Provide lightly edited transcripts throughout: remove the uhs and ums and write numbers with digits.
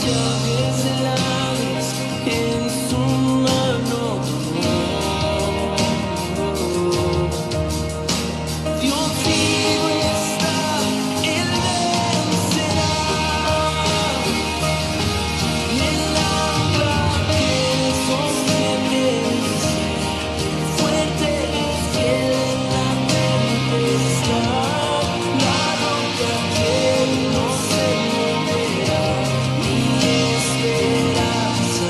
llaves del Hades en su mano. Dios vivo está, Él vencerá. El ancla que sostiene mi ser, fuerte y fiel en la tempestad, la roca que no se moverá, mi esperanza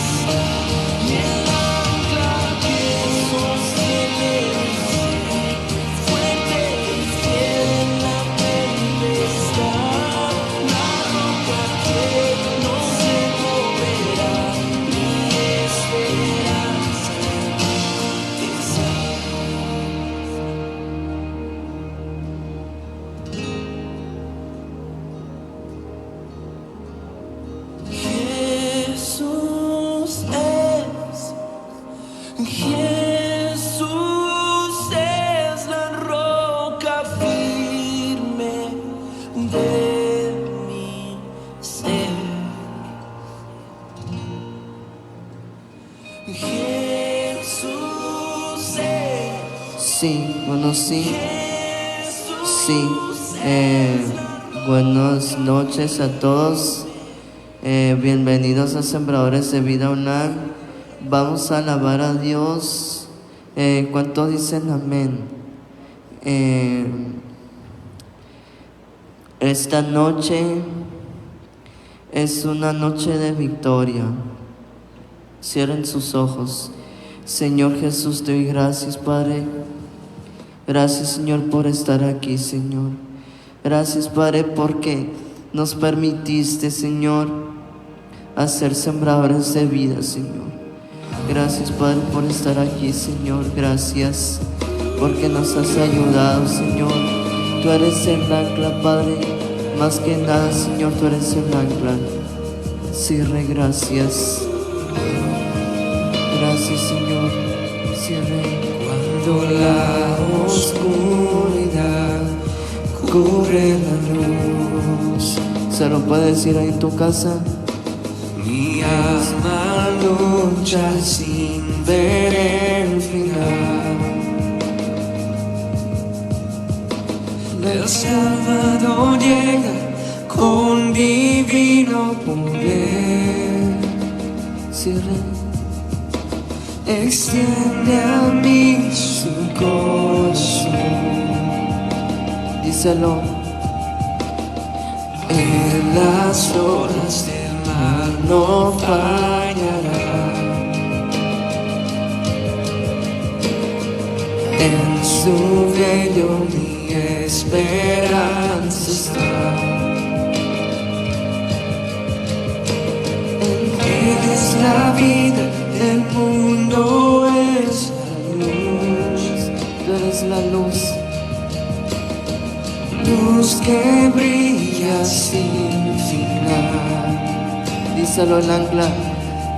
está. Y el ancla que sostiene mi ser, fuerte y fiel en la tempestad, la roca que no se moverá, mi esperanza está. Jesús es la roca firme de mi ser. Jesús es. Sí, bueno, sí, Jesús sí. Buenas noches a todos. Bienvenidos a Sembradores de Vida UNAM. Vamos a alabar a Dios. ¿Cuántos dicen amén? Esta noche es una noche de victoria. Cierren sus ojos. Señor Jesús, te doy gracias, Padre. Gracias, Señor, por estar aquí, Señor. Gracias, Padre, porque nos permitiste, Señor, hacer sembradores de vida, Señor. Gracias, Padre, por estar aquí, Señor. Gracias porque nos has ayudado, Señor. Tú eres el ancla, Padre. Más que nada, Señor, tú eres el ancla. Sí, Rey, gracias. Gracias, Señor. Sí, Rey. Cuando la oscuridad cubre la luz, Se lo puedes decir ahí en tu casa. mi alma lucha sin ver el final. El Salvador llega con divino poder. Sí, Rey. Extiende a mí su corazón. Díselo. En las olas del mar no fallará. En su vello mi esperanza está. Él es la vida, el mundo es la luz. Tú eres la luz. Luz que brilla sin final. Díselo, el ancla.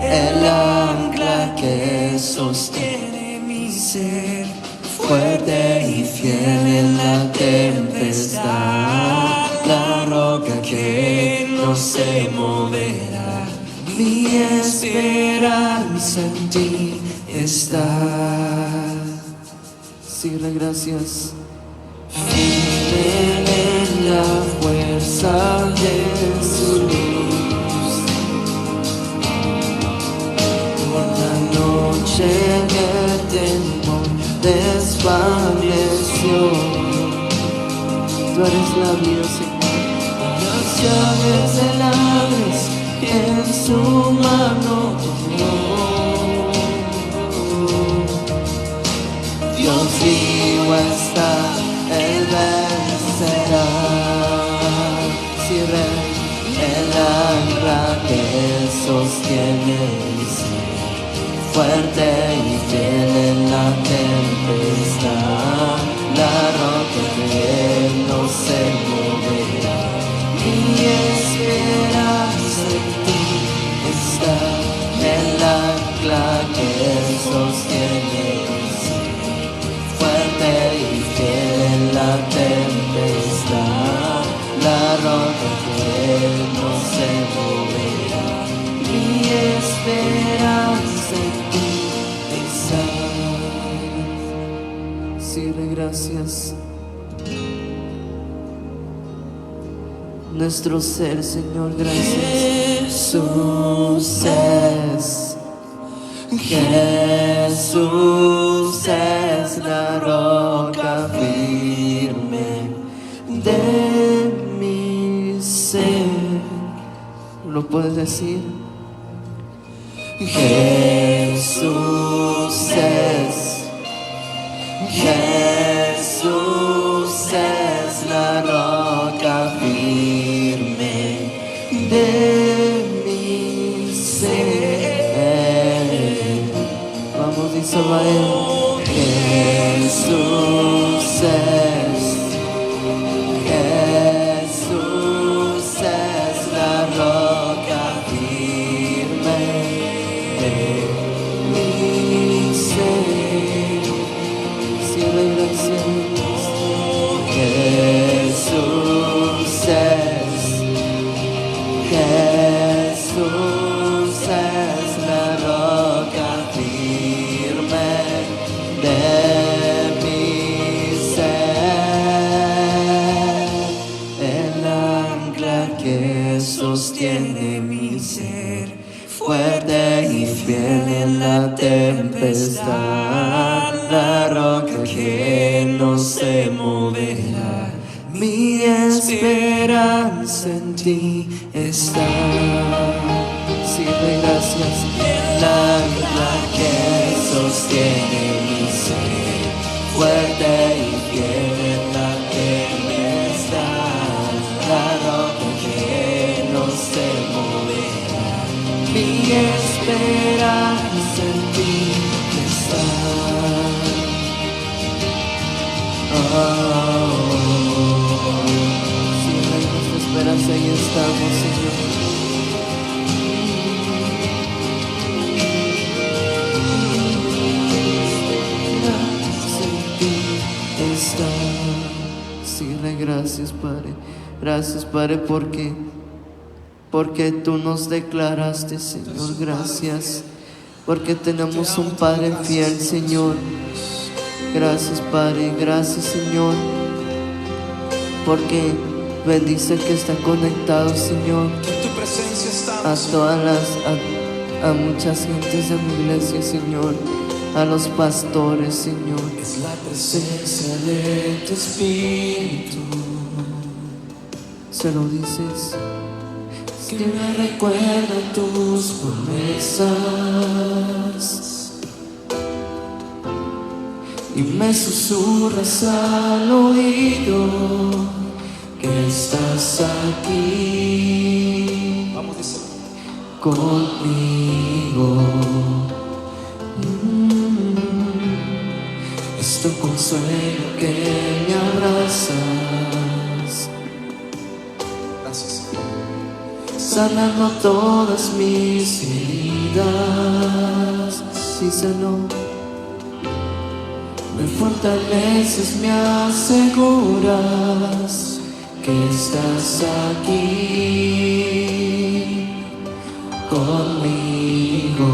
El ancla que sostiene mi ser, fuerte y fiel en la tempestad, la roca que no se moverá, mi esperanza en ti está. Sí, Rey, gracias. Firme en la fuerza de su luz, por la noche el temor desvaneció. Tú eres la vida, Señor. Las llaves del Hades en su mano tomó. Dios vivo está, Él vencerá. Sí, Rey. El ancla que sostiene mi ser, fuerte y fiel en la tempestad, la roca que no se moverá, mi esperanza en ti está. El ancla que sostiene mi ser, fuerte y fiel en la tempestad, la roca que no se moverá. Mi esperanza en ti está. Sí, gracias. Nuestro ser, Señor, gracias. Jesús es la roca firme de mi ser. ¿Lo puedes decir? Jesús es la roca firme de mi ser. Vamos, díselo a él. Jesús es la roca firme de mi ser. Cielo y gracia. Jesús es la roca firme de mi ser, el ancla que sostiene mi ser, fuerte y fiel en la tempestad, la roca que no se moverá. Mi esperanza en ti está. Sí, Rey, gracias. El ancla que sostiene mi ser, fuerte y fiel en la tempestad, la roca que no se moverá. Mi esperanza en ti está. Sí, Rey, nuestra esperanza ahí estamos, Señor. Sí, Rey, gracias, Padre. Gracias, Padre, porque tú nos declaraste, Señor. Gracias, porque tenemos un Padre fiel, Señor. Gracias, Padre. Gracias, Señor, porque bendice el que está conectado, Señor, a a muchas gentes de mi iglesia, Señor, a los pastores, Señor. Es la presencia de tu Espíritu. Se lo dices. Que me recuerda tus promesas y me susurras al oído que estás aquí. Vamos, dice. Conmigo. Es tu consuelo que me abrazas, Gracias. sanando todas mis heridas. Díselo. Me fortaleces, me aseguras que estás aquí conmigo.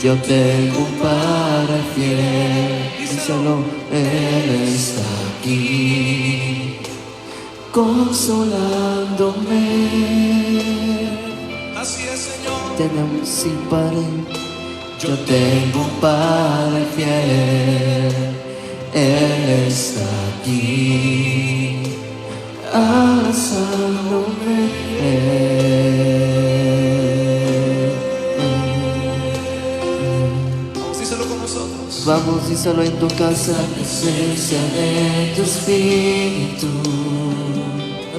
Yo tengo un Padre fiel, díselo, Él está aquí consolándome. Así es, Señor. Tenemos, sí, Padre. Yo tengo un Padre fiel, Él está aquí abrazándome. Vamos, díselo con nosotros. Vamos, díselo en tu casa. La presencia de tu Espíritu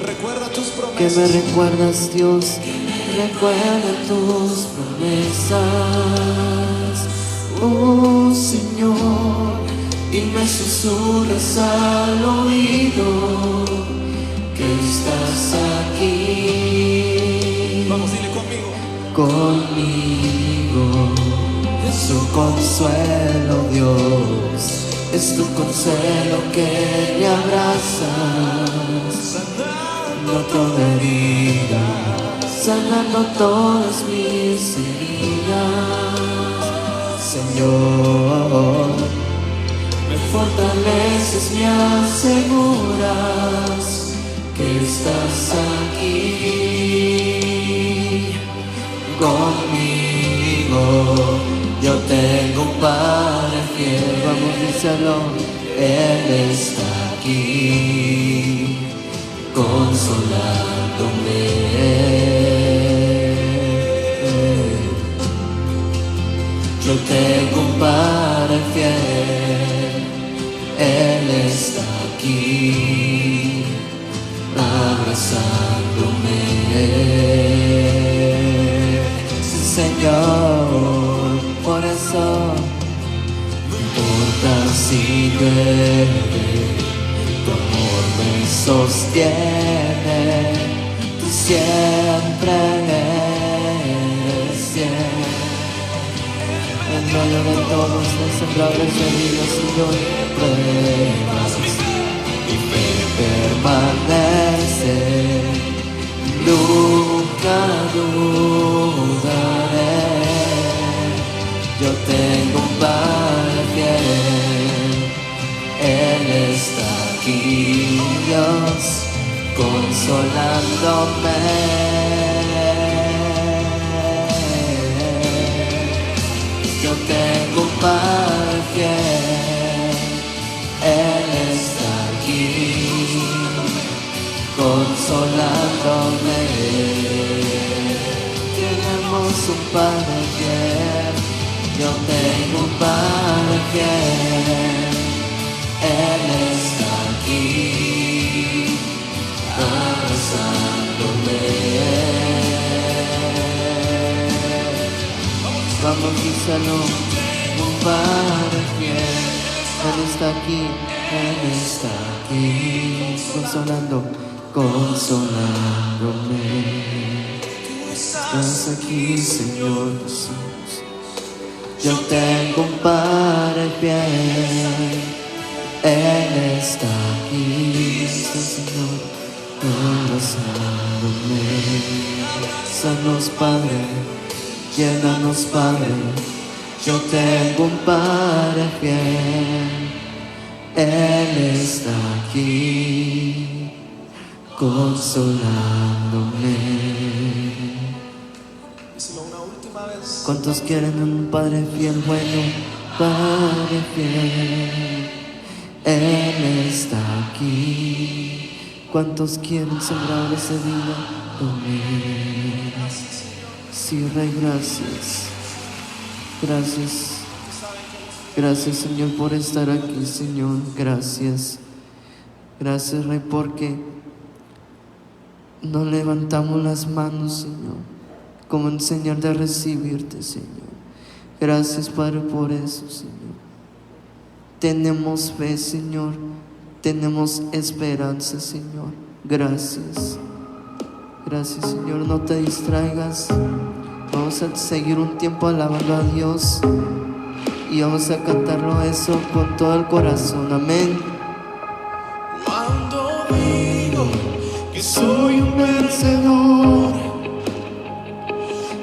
Recuerda tus Que promesas. me recuerdas, Dios. recuerda tus promesas, Señor, y me susurras al oído que estás aquí Vamos, dile conmigo. conmigo. Es tu consuelo, Dios, es tu consuelo que me abrazas, sanando toda herida, sanando todas mis heridas. Señor, me fortaleces, me aseguras que estás aquí conmigo. Yo tengo un Padre fiel, vamos a díselo, Él está aquí consolándome. Yo tengo un Padre fiel, Él está aquí abrazándome. Sí, Señor, por eso no importa si llueve, tu amor me sostiene, tú siempre eres fiel. En medio de todos los sembradores heridos y yo pruebas, mi fe permanece, nunca dudaré. Yo tengo un Padre fiel, Él está aquí, Dios, consolándome. Yo tengo un Padre fiel, Él está aquí, consolándome. Tenemos un Padre fiel, yo tengo un Padre fiel, Él está aquí, abrazándome. Vamos, díselo, un Padre fiel, Él está aquí, Él está aquí, consolándome. Estás aquí, Señor Jesús. Yo tengo un Padre fiel, Él está aquí, Señor, abrazándome. Sanos, Padre, llénanos, Padre. Yo tengo un Padre fiel, Él está aquí, consolándome. Díselo una última vez. ¿Cuántos quieren un Padre fiel, bueno, Padre fiel? Él está aquí. ¿Cuántos quieren sembrar esa vida con Él? Sí, Rey, gracias. Gracias. Gracias, Señor, por estar aquí, Señor. Gracias. Gracias, Rey, porque no levantamos las manos, Señor, como en señal de recibirte, Señor. Gracias, Padre, por eso, Señor. Tenemos fe, Señor. Tenemos esperanza, Señor. Gracias. Gracias, Señor. No te distraigas. Vamos a seguir un tiempo alabando a Dios y vamos a cantarlo eso con todo el corazón. Amén. Cuando digo que soy un vencedor,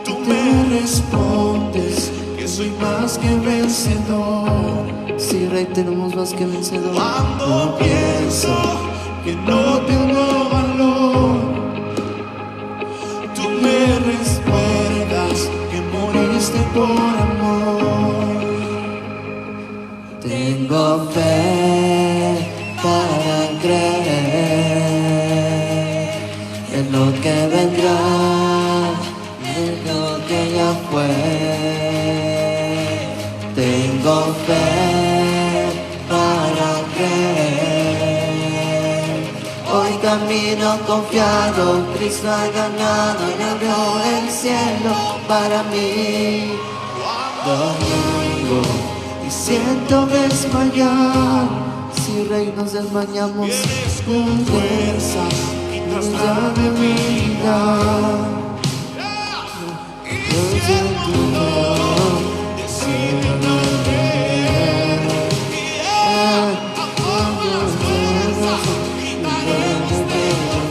tú me respondes que soy más que vencedor. Sí, Rey, tenemos más que vencedor. Cuando pienso que no tengo valor, tú me recuerdas que moriste por amor. Tengo fe para creer en lo que vendrá, en lo que ya fue. Tengo fe para creer. Hoy camino confiado, Cristo ha ganado y abrió el cielo para mí. Domingo y siento desmayar. Si, Rey, nos desmayamos, Vienes con fuerza y tras la debilidad. yo siento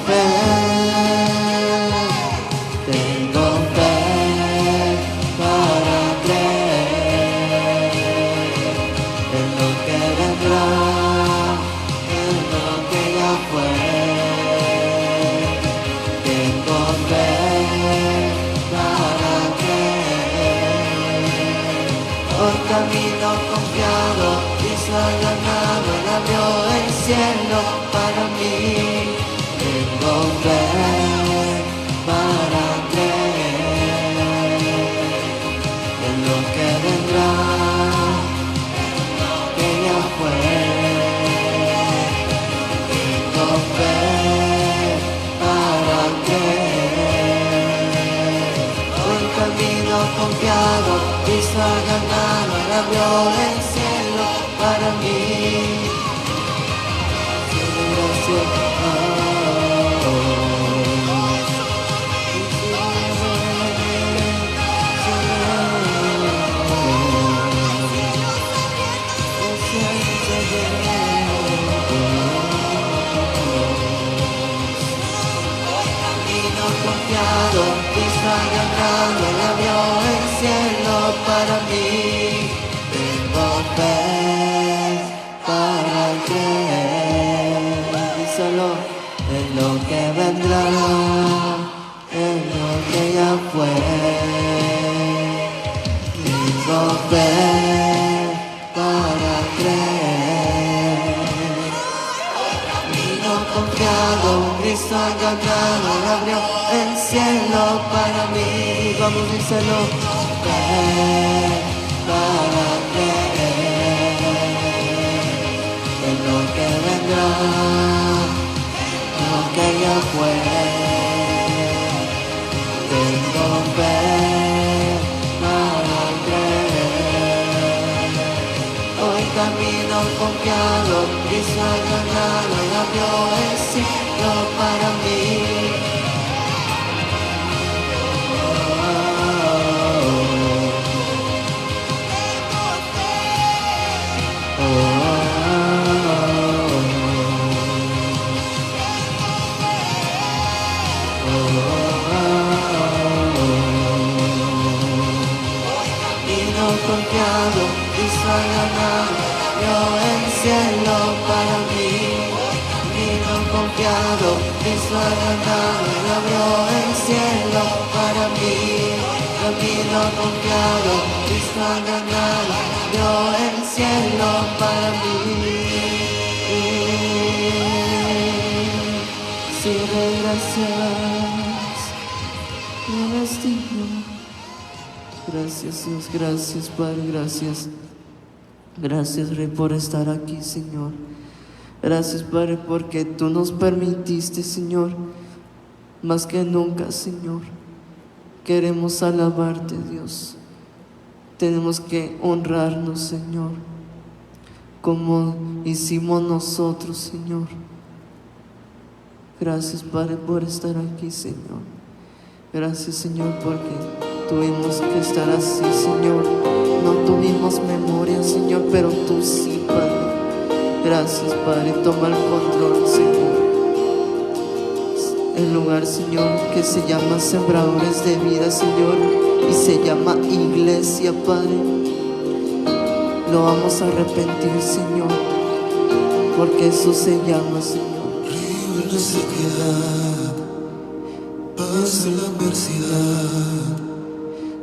fe. ver para creer en lo que vendrá, que ya fue. Tengo fe para creer. Hoy camino confiado, Cristo ha ganado, Él abrió el cielo para mí. Confiado, Cristo ha ganado, Él abrió el cielo para mí. Tengo fe para creer, díselo, en lo que vendrá, en lo que ya fue. Tengo fe para creer. Camino confiado, Cristo ha ganado, Él abrió el cielo para mí. Vamos, díselo. Fe para creer en lo que vendrá, lo que ya fue. Tengo fe para creer. Hoy camino confiado, Cristo ha ganado, Él abrió el cielo para mí. Confiado, Cristo ha ganado, dio el cielo para mí. Camino confiado, Cristo ha ganado, Él abrió el cielo para mí. Camino confiado, Cristo ha ganado, dio el cielo para mí. Sí, gracias, eres digno. Gracias Dios, gracias Padre, gracias. Gracias Rey por estar aquí, Señor. Gracias Padre porque Tú nos permitiste, Señor, más que nunca, Señor. Queremos alabarte, Dios. Tenemos que honrarnos, Señor, como hicimos nosotros, Señor. Gracias Padre por estar aquí, Señor. Gracias Señor porque tuvimos que estar así, Señor. No tuvimos memoria, Señor, pero Tú sí, Padre. Gracias, Padre. Toma el control, Señor. El lugar, Señor, que se llama Sembradores de Vida, Señor, y se llama Iglesia, Padre. Lo vamos a arrepentir, Señor, porque eso se llama, Señor. Río en la sequedad, paz en la adversidad,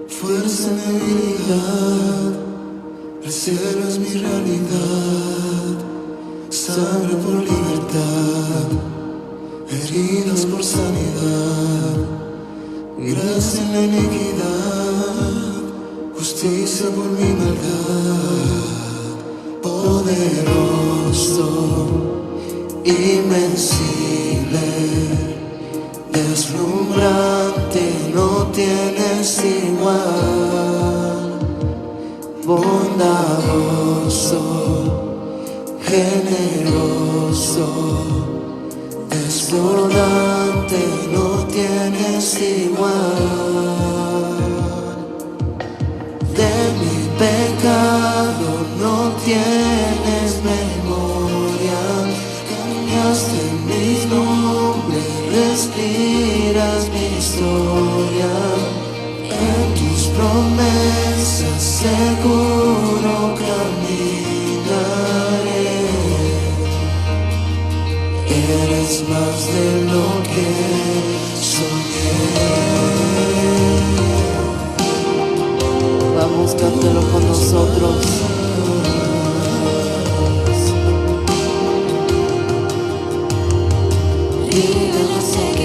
fuerza en debilidad, el cielo es mi realidad, sangre por libertad, heridas por sanidad, gracia en la iniquidad, justicia por mi maldad, poderoso, invencible, deslumbrante, no tienes igual, bondadoso, generoso, desbordante, no tienes igual. De mi pecado no tienes memoria, cambiaste mi nombre, respiras mi historia. En tus promesas seguro caminaré. Eres más de lo que soñé. Vamos, cántalo con nosotros. Río en la sequedad,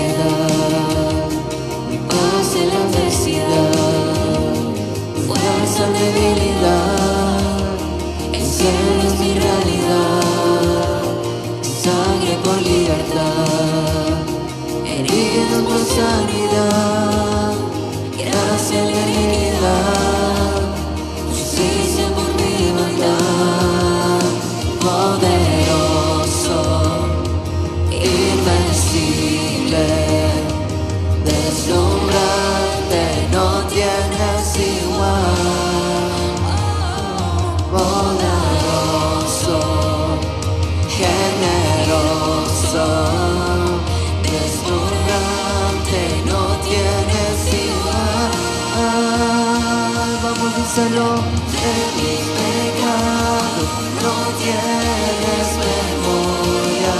cielo, de mis pecados no tienes memoria.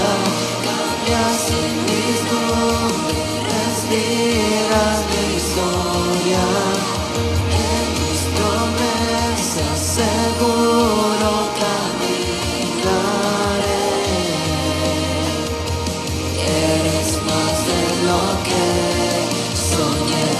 Cambiaste mis nombres, respiras mi historia. En tus promesas seguro caminaré. Eres más de lo que soñé.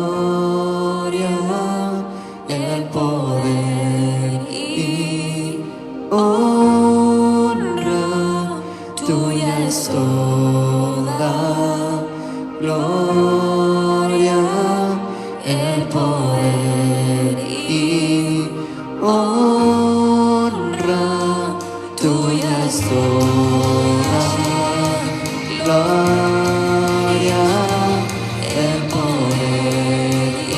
Gloria, el poder y honra, tuya es toda. Gloria, el poder y honra, tuya es toda. Gloria, el poder y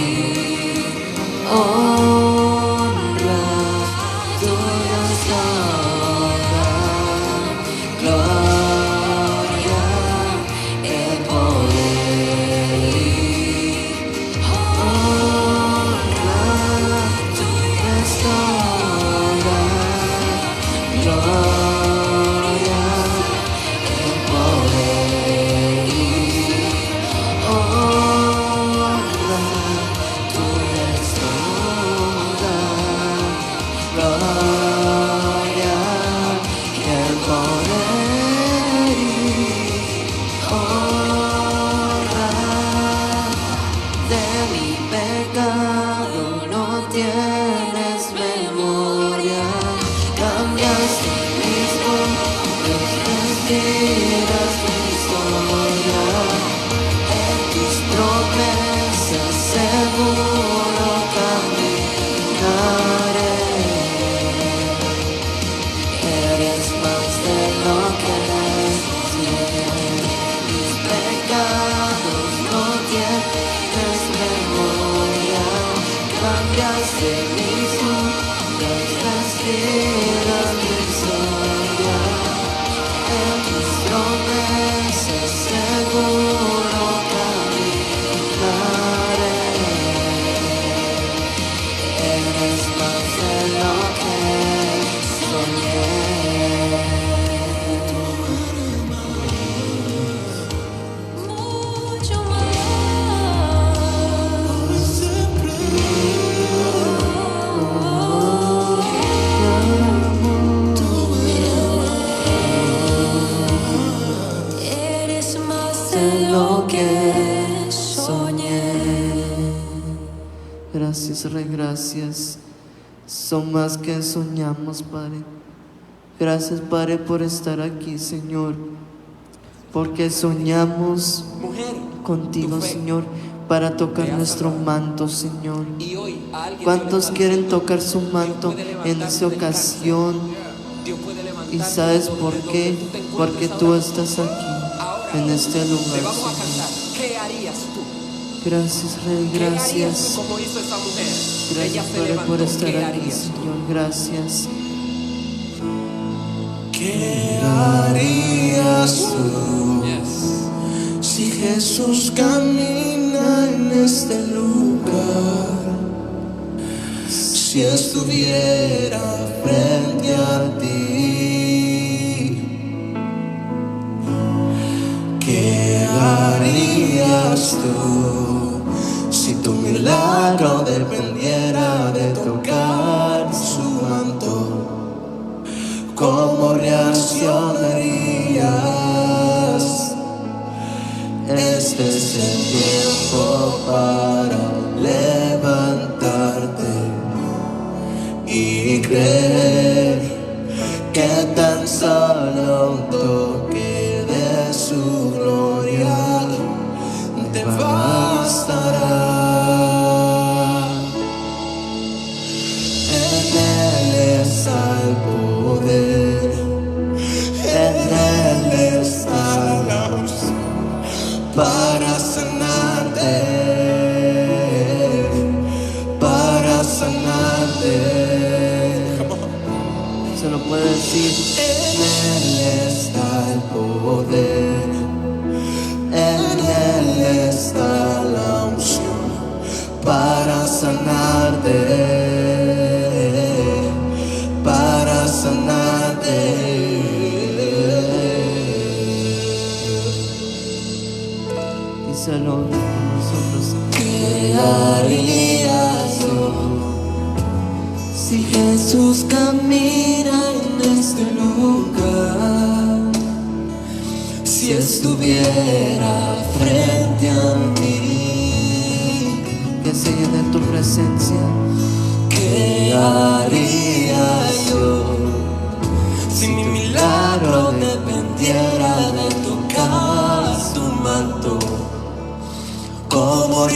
honra, tuya es toda. Gloria, el poder y honra, tuya es toda. Gloria, el poder y honra, tuya es toda. Gloria, el poder y honra. De mi pecado no tienes memoria. Cambiaste mis nombres, respiras mi historia. En tus promesas seguro caminaré. Eres más de lo que soñé. Mis pecados no tienes memoria. Cambiaste mis nombres, respiras mi historia. En tus promesas seguro caminaré. Eres más de lo que soñé. Mucho más. Eres más de lo que soñé. Gracias, Rey, gracias. Son más que soñamos, Padre. Gracias, Padre, por estar aquí, Señor. Porque soñamos Mujer, contigo, tu fe Señor, para tocar te ha nuestro salvado. manto, Señor. Y hoy a alguien ¿Cuántos Dios le quieren está tocar su diciendo, manto Dios puede en levantarte esta del ocasión? cáncer. Dios puede levantarte ¿Y sabes donde- por donde qué? tú te encuentres Porque ahora tú mismo. estás aquí, Ahora, en este te lugar, vamos a Señor. cantar. ¿Qué harías tú? Gracias, Rey, ¿Qué harías tú gracias. como hizo esta mujer? Gracias, Ella se Padre, levantó. por estar ¿Qué aquí, harías tú? Señor. Gracias. ¿Qué harías tú Yes. si Jesús camina en este lugar? Si estuviera frente a ti, ¿qué harías tú si tu milagro dependiera de tocar su manto? ¿Cómo reaccionarías? Este es el tiempo para levantarte y creer que tan solo un toque de su gloria te bastará. En nosotros. ¿Qué haría yo si Jesús camina en este lugar? Si estuviera frente a mí, Que se llene tu presencia. ¿qué haría yo si mi milagro dependiera de tocar su manto? ¿Cómo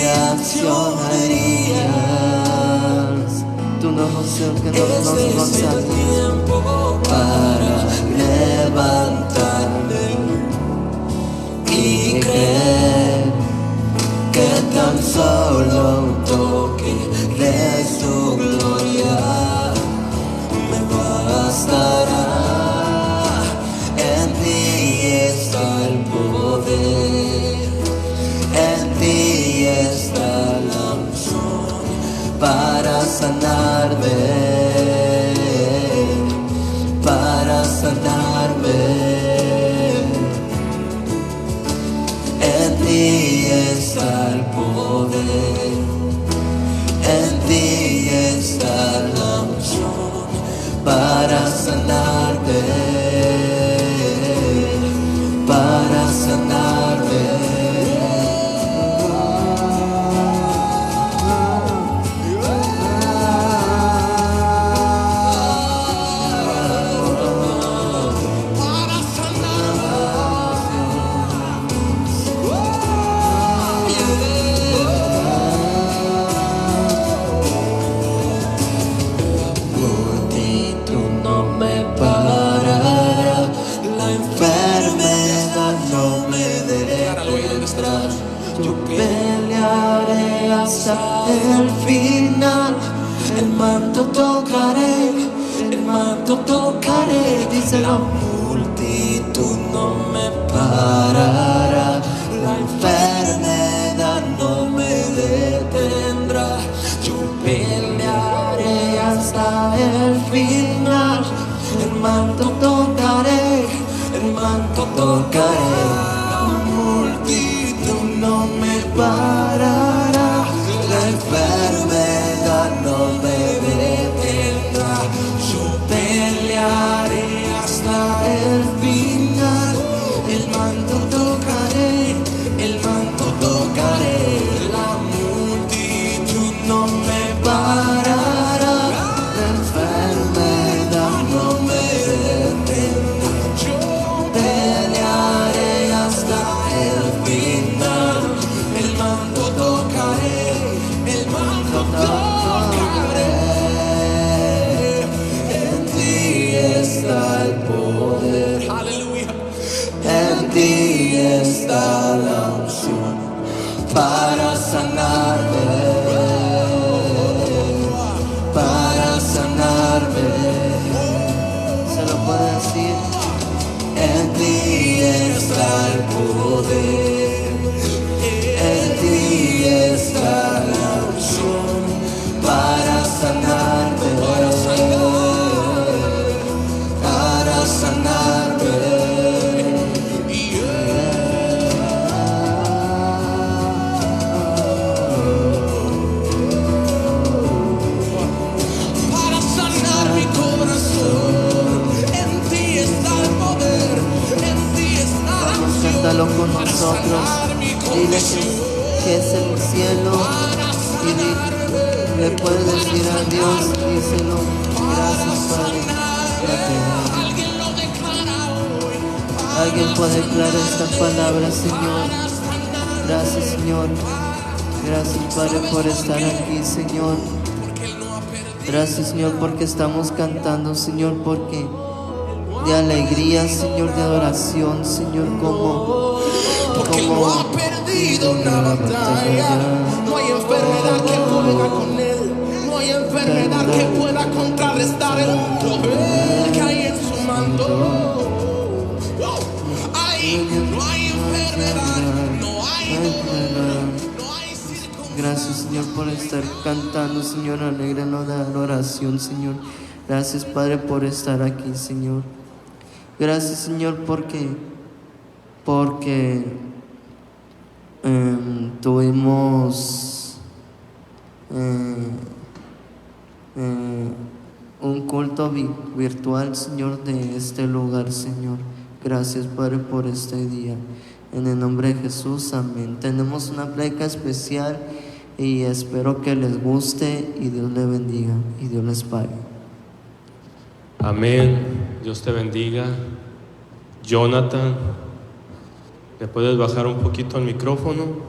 reaccionarías? Tú no José, que no Este nos es el gonzales. tiempo para levantarme y creer que tan solo un toque de su gloria me bastará. En ti está el poder, en ti está la unción para sanarme, para sanarme. En ti está el poder, en ti está la unción para sanarme, para sanarme. Yo pelearé hasta el final. El manto tocaré, dice la multitud no me parará. La enfermedad no me detendrá. Yo pelearé hasta el final. El manto tocaré, el manto tocaré. La multitud no me parará, la enfermedad no me detendrá. Yo pelearé hasta el final. El manto tocaré, el manto tocaré. La multitud no me parará, la enfermedad no me detendrá. Yo pelearé hasta el final. El manto tocaré, el manto tocaré. En ti está el poder, aleluya. En ti está la unción para sanarme, para sanarme. Se lo puede decir. En ti está el poder, en ti está la unción para sanarme, para sanarme. Para sanar mi corazón, en ti está el poder, en ti está la Vamos, unción cántalo con para nosotros. sanar mi Dile corazón. que es el cielo. Y le puedes decir a Dios, díselo. Gracias, Padre. Alguien lo declara hoy. Alguien puede declarar esta palabra, Señor. Gracias, Señor. Gracias, Padre, por estar aquí, Señor. Gracias, Señor, porque estamos cantando, Señor, porque de alegría, Señor, de adoración, Señor, Porque no ha perdido una batalla. No hay enfermedad que pueda con él. No hay enfermedad que pueda contrarrestar el poder que hay en su mando. No hay enfermedad. No hay circunstancia. Gracias, Señor, por estar cantando, Señor, alegre en la adoración, Señor. Gracias, Padre, por estar aquí, Señor. Gracias, Señor, porque Tuvimos un culto virtual, Señor, de este lugar, Señor. Gracias, Padre, por este día. En el nombre de Jesús, amén. Tenemos una pleca especial y espero que les guste y Dios les bendiga y Dios les pague. Amén. Dios te bendiga. Jonathan, ¿le puedes bajar un poquito el micrófono?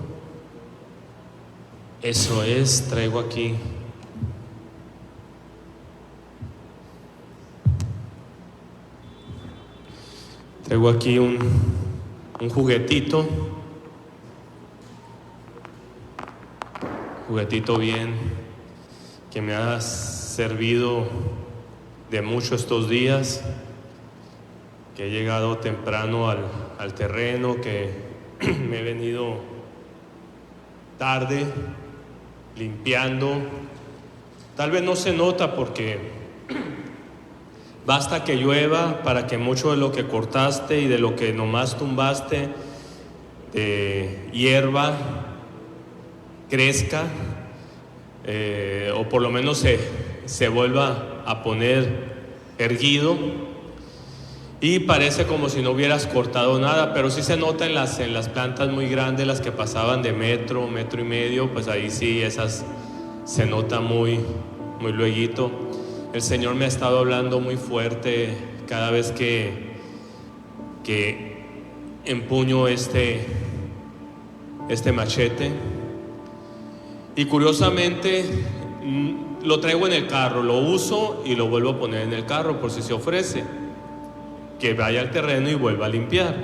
Eso es, traigo aquí. Traigo aquí un juguetito. Juguetito bien, que me ha servido de mucho estos días, que he llegado temprano al terreno, que me he venido tarde, limpiando. Tal vez no se nota porque basta que llueva para que mucho de lo que cortaste y de lo que nomás tumbaste de hierba crezca, o por lo menos se vuelva a poner erguido, y parece como si no hubieras cortado nada, pero sí se nota en las plantas muy grandes, las que pasaban de metro y medio, pues ahí sí esas se nota muy lueguito. El Señor me ha estado hablando muy fuerte cada vez que empuño este machete. Y curiosamente lo traigo en el carro, lo uso y lo vuelvo a poner en el carro por si se ofrece, que vaya al terreno y vuelva a limpiar.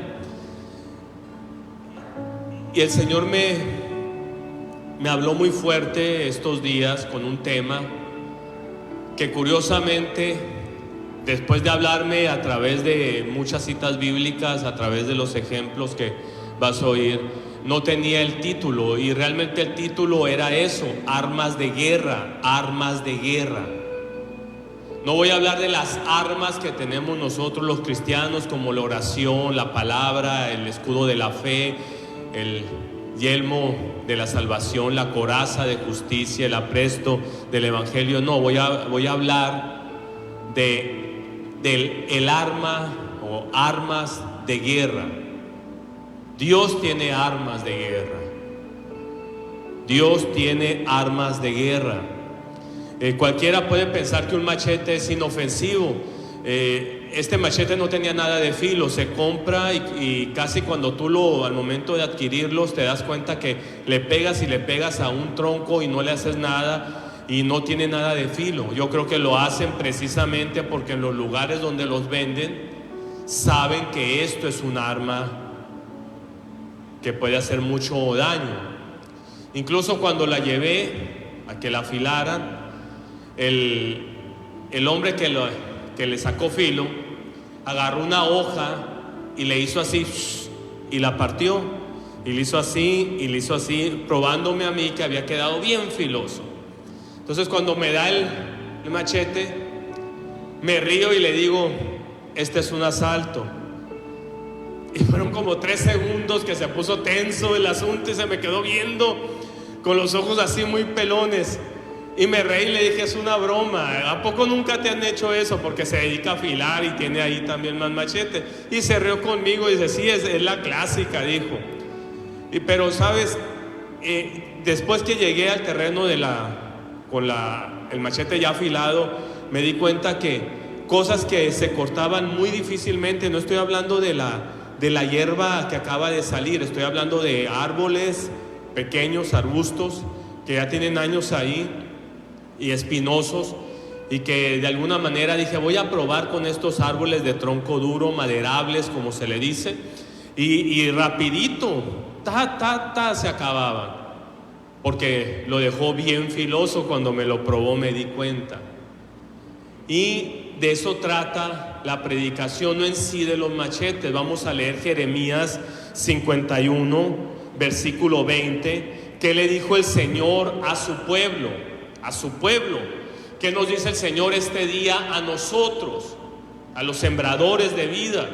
Y el Señor me habló muy fuerte estos días con un tema que curiosamente, después de hablarme a través de muchas citas bíblicas, a través de los ejemplos que vas a oír, no tenía el título, y realmente el título era eso: armas de guerra, armas de guerra. No voy a hablar de las armas que tenemos nosotros los cristianos, como la oración, la palabra, el escudo de la fe, el yelmo de la salvación, la coraza de justicia, el apresto del evangelio. No, voy a hablar del arma o armas de guerra. Dios tiene armas de guerra. Dios tiene armas de guerra. Cualquiera puede pensar que un machete es inofensivo. Este machete no tenía nada de filo, se compra y casi cuando tú al momento de adquirirlos te das cuenta que le pegas y le pegas a un tronco y no le haces nada, y no tiene nada de filo. Yo creo que lo hacen precisamente porque en los lugares donde los venden saben que esto es un arma que puede hacer mucho daño. Incluso cuando la llevé a que la afilaran, el hombre que le sacó filo agarró una hoja y le hizo así y la partió, y le hizo así y le hizo así, probándome a mí que había quedado bien filoso. Entonces cuando me da el machete, me río y le digo: este es un asalto. Y fueron como 3 segundos que se puso tenso el asunto y se me quedó viendo con los ojos así muy pelones. Y me reí y le dije: es una broma, ¿a poco nunca te han hecho eso? Porque se dedica a afilar y tiene ahí también más machete. Y se rió conmigo y dice: sí, es la clásica, dijo. Pero sabes, después que llegué al terreno con el machete ya afilado, me di cuenta que cosas que se cortaban muy difícilmente, no estoy hablando de la hierba que acaba de salir, estoy hablando de árboles pequeños, arbustos que ya tienen años ahí y espinosos, y que de alguna manera dije: voy a probar con estos árboles de tronco duro, maderables como se le dice, y rapidito se acababan, porque lo dejó bien filoso. Cuando me lo probó me di cuenta. Y de eso trata la predicación, no en sí de los machetes. Vamos a leer Jeremías 51, versículo 20. ¿Qué le dijo el Señor a su pueblo? A su pueblo. ¿Qué nos dice el Señor este día a nosotros, a los sembradores de vida?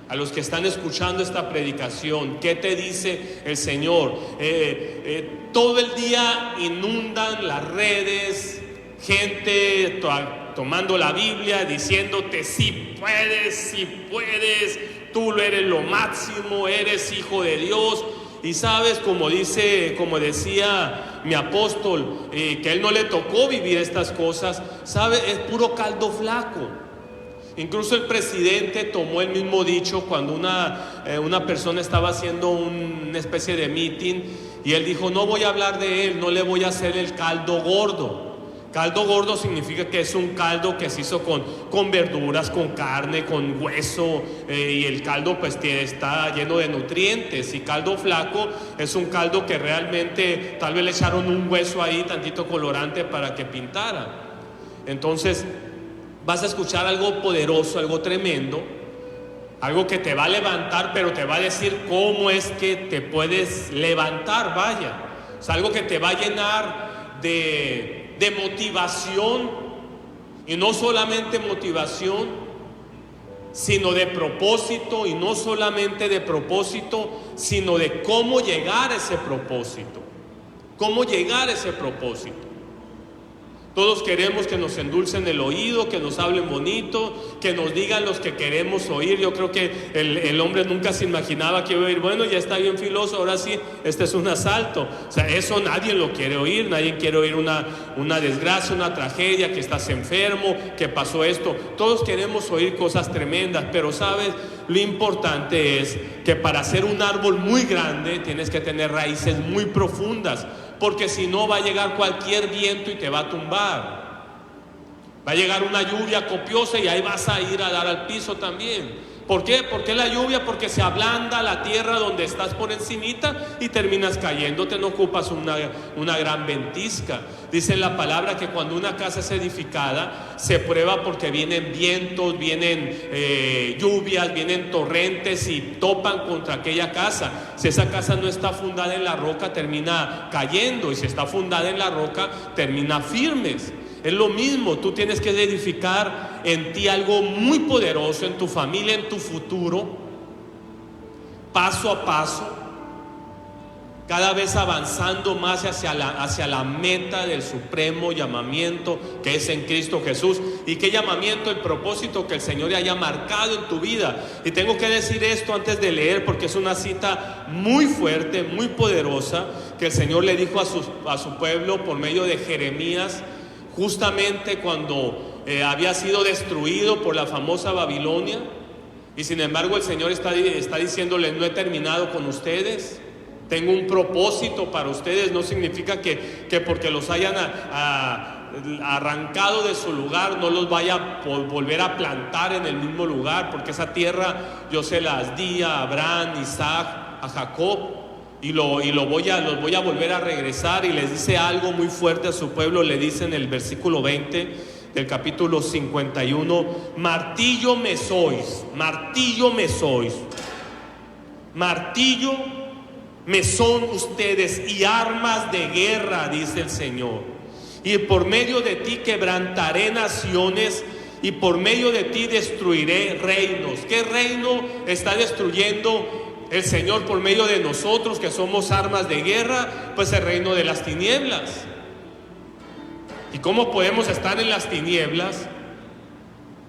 a los que están escuchando esta predicación, ¿qué te dice el Señor? Todo el día inundan las redes, gente tomando la Biblia, diciéndote sí puedes, tú eres lo máximo, eres hijo de Dios. Y sabes, como decía mi apóstol, que él no le tocó vivir estas cosas, ¿sabe? Es puro caldo flaco. Incluso el presidente tomó el mismo dicho cuando una persona estaba haciendo una especie de meeting, y él dijo: no voy a hablar de él, no le voy a hacer el caldo gordo. Caldo gordo significa que es un caldo que se hizo con verduras, con carne, con hueso, y el caldo pues está lleno de nutrientes. Y caldo flaco es un caldo que realmente tal vez le echaron un hueso ahí, tantito colorante para que pintara. Entonces vas a escuchar algo poderoso, algo tremendo, algo que te va a levantar, pero te va a decir cómo es que te puedes levantar, vaya. O sea, algo que te va a llenar de motivación, y no solamente motivación, sino de propósito, y no solamente de propósito, sino de cómo llegar a ese propósito. Cómo llegar a ese propósito. Todos queremos que nos endulcen el oído, que nos hablen bonito, que nos digan los que queremos oír. Yo creo que el hombre nunca se imaginaba que iba a oír: bueno, ya está bien filoso, ahora sí, este es un asalto. O sea, eso nadie lo quiere oír. Nadie quiere oír una desgracia, una tragedia, que estás enfermo, que pasó esto. Todos queremos oír cosas tremendas, pero ¿sabes? Lo importante es que para ser un árbol muy grande tienes que tener raíces muy profundas, porque si no, va a llegar cualquier viento y te va a tumbar. Va a llegar una lluvia copiosa y ahí vas a ir a dar al piso también. ¿Por qué? ¿Por qué la lluvia? Porque se ablanda la tierra donde estás por encimita y terminas cayéndote, no ocupas una gran ventisca. Dice la palabra que cuando una casa es edificada, se prueba porque vienen vientos, vienen lluvias, vienen torrentes y topan contra aquella casa. Si esa casa no está fundada en la roca, termina cayendo, y si está fundada en la roca, termina firmes. Es lo mismo, tú tienes que edificar en ti algo muy poderoso, en tu familia, en tu futuro, paso a paso, cada vez avanzando más hacia la meta del supremo llamamiento que es en Cristo Jesús. ¿Y qué llamamiento? El propósito que el Señor haya marcado en tu vida. Y tengo que decir esto antes de leer, porque es una cita muy fuerte, muy poderosa, que el Señor le dijo a su pueblo por medio de Jeremías, justamente cuando había sido destruido por la famosa Babilonia. Y sin embargo el Señor está diciéndole: no he terminado con ustedes, tengo un propósito para ustedes. No significa que porque los hayan arrancado de su lugar, no los vaya a volver a plantar en el mismo lugar, porque esa tierra yo se las di a Abraham, Isaac, a Jacob, y los voy a volver a regresar. Y les dice algo muy fuerte a su pueblo. Le dice en el versículo 20 del capítulo 51: martillo me sois, martillo me sois, martillo me son ustedes, y armas de guerra, dice el Señor. Y por medio de ti quebrantaré naciones, y por medio de ti destruiré reinos. ¿Qué reino está destruyendo el Señor por medio de nosotros, que somos armas de guerra? Pues el reino de las tinieblas. ¿Y cómo podemos estar en las tinieblas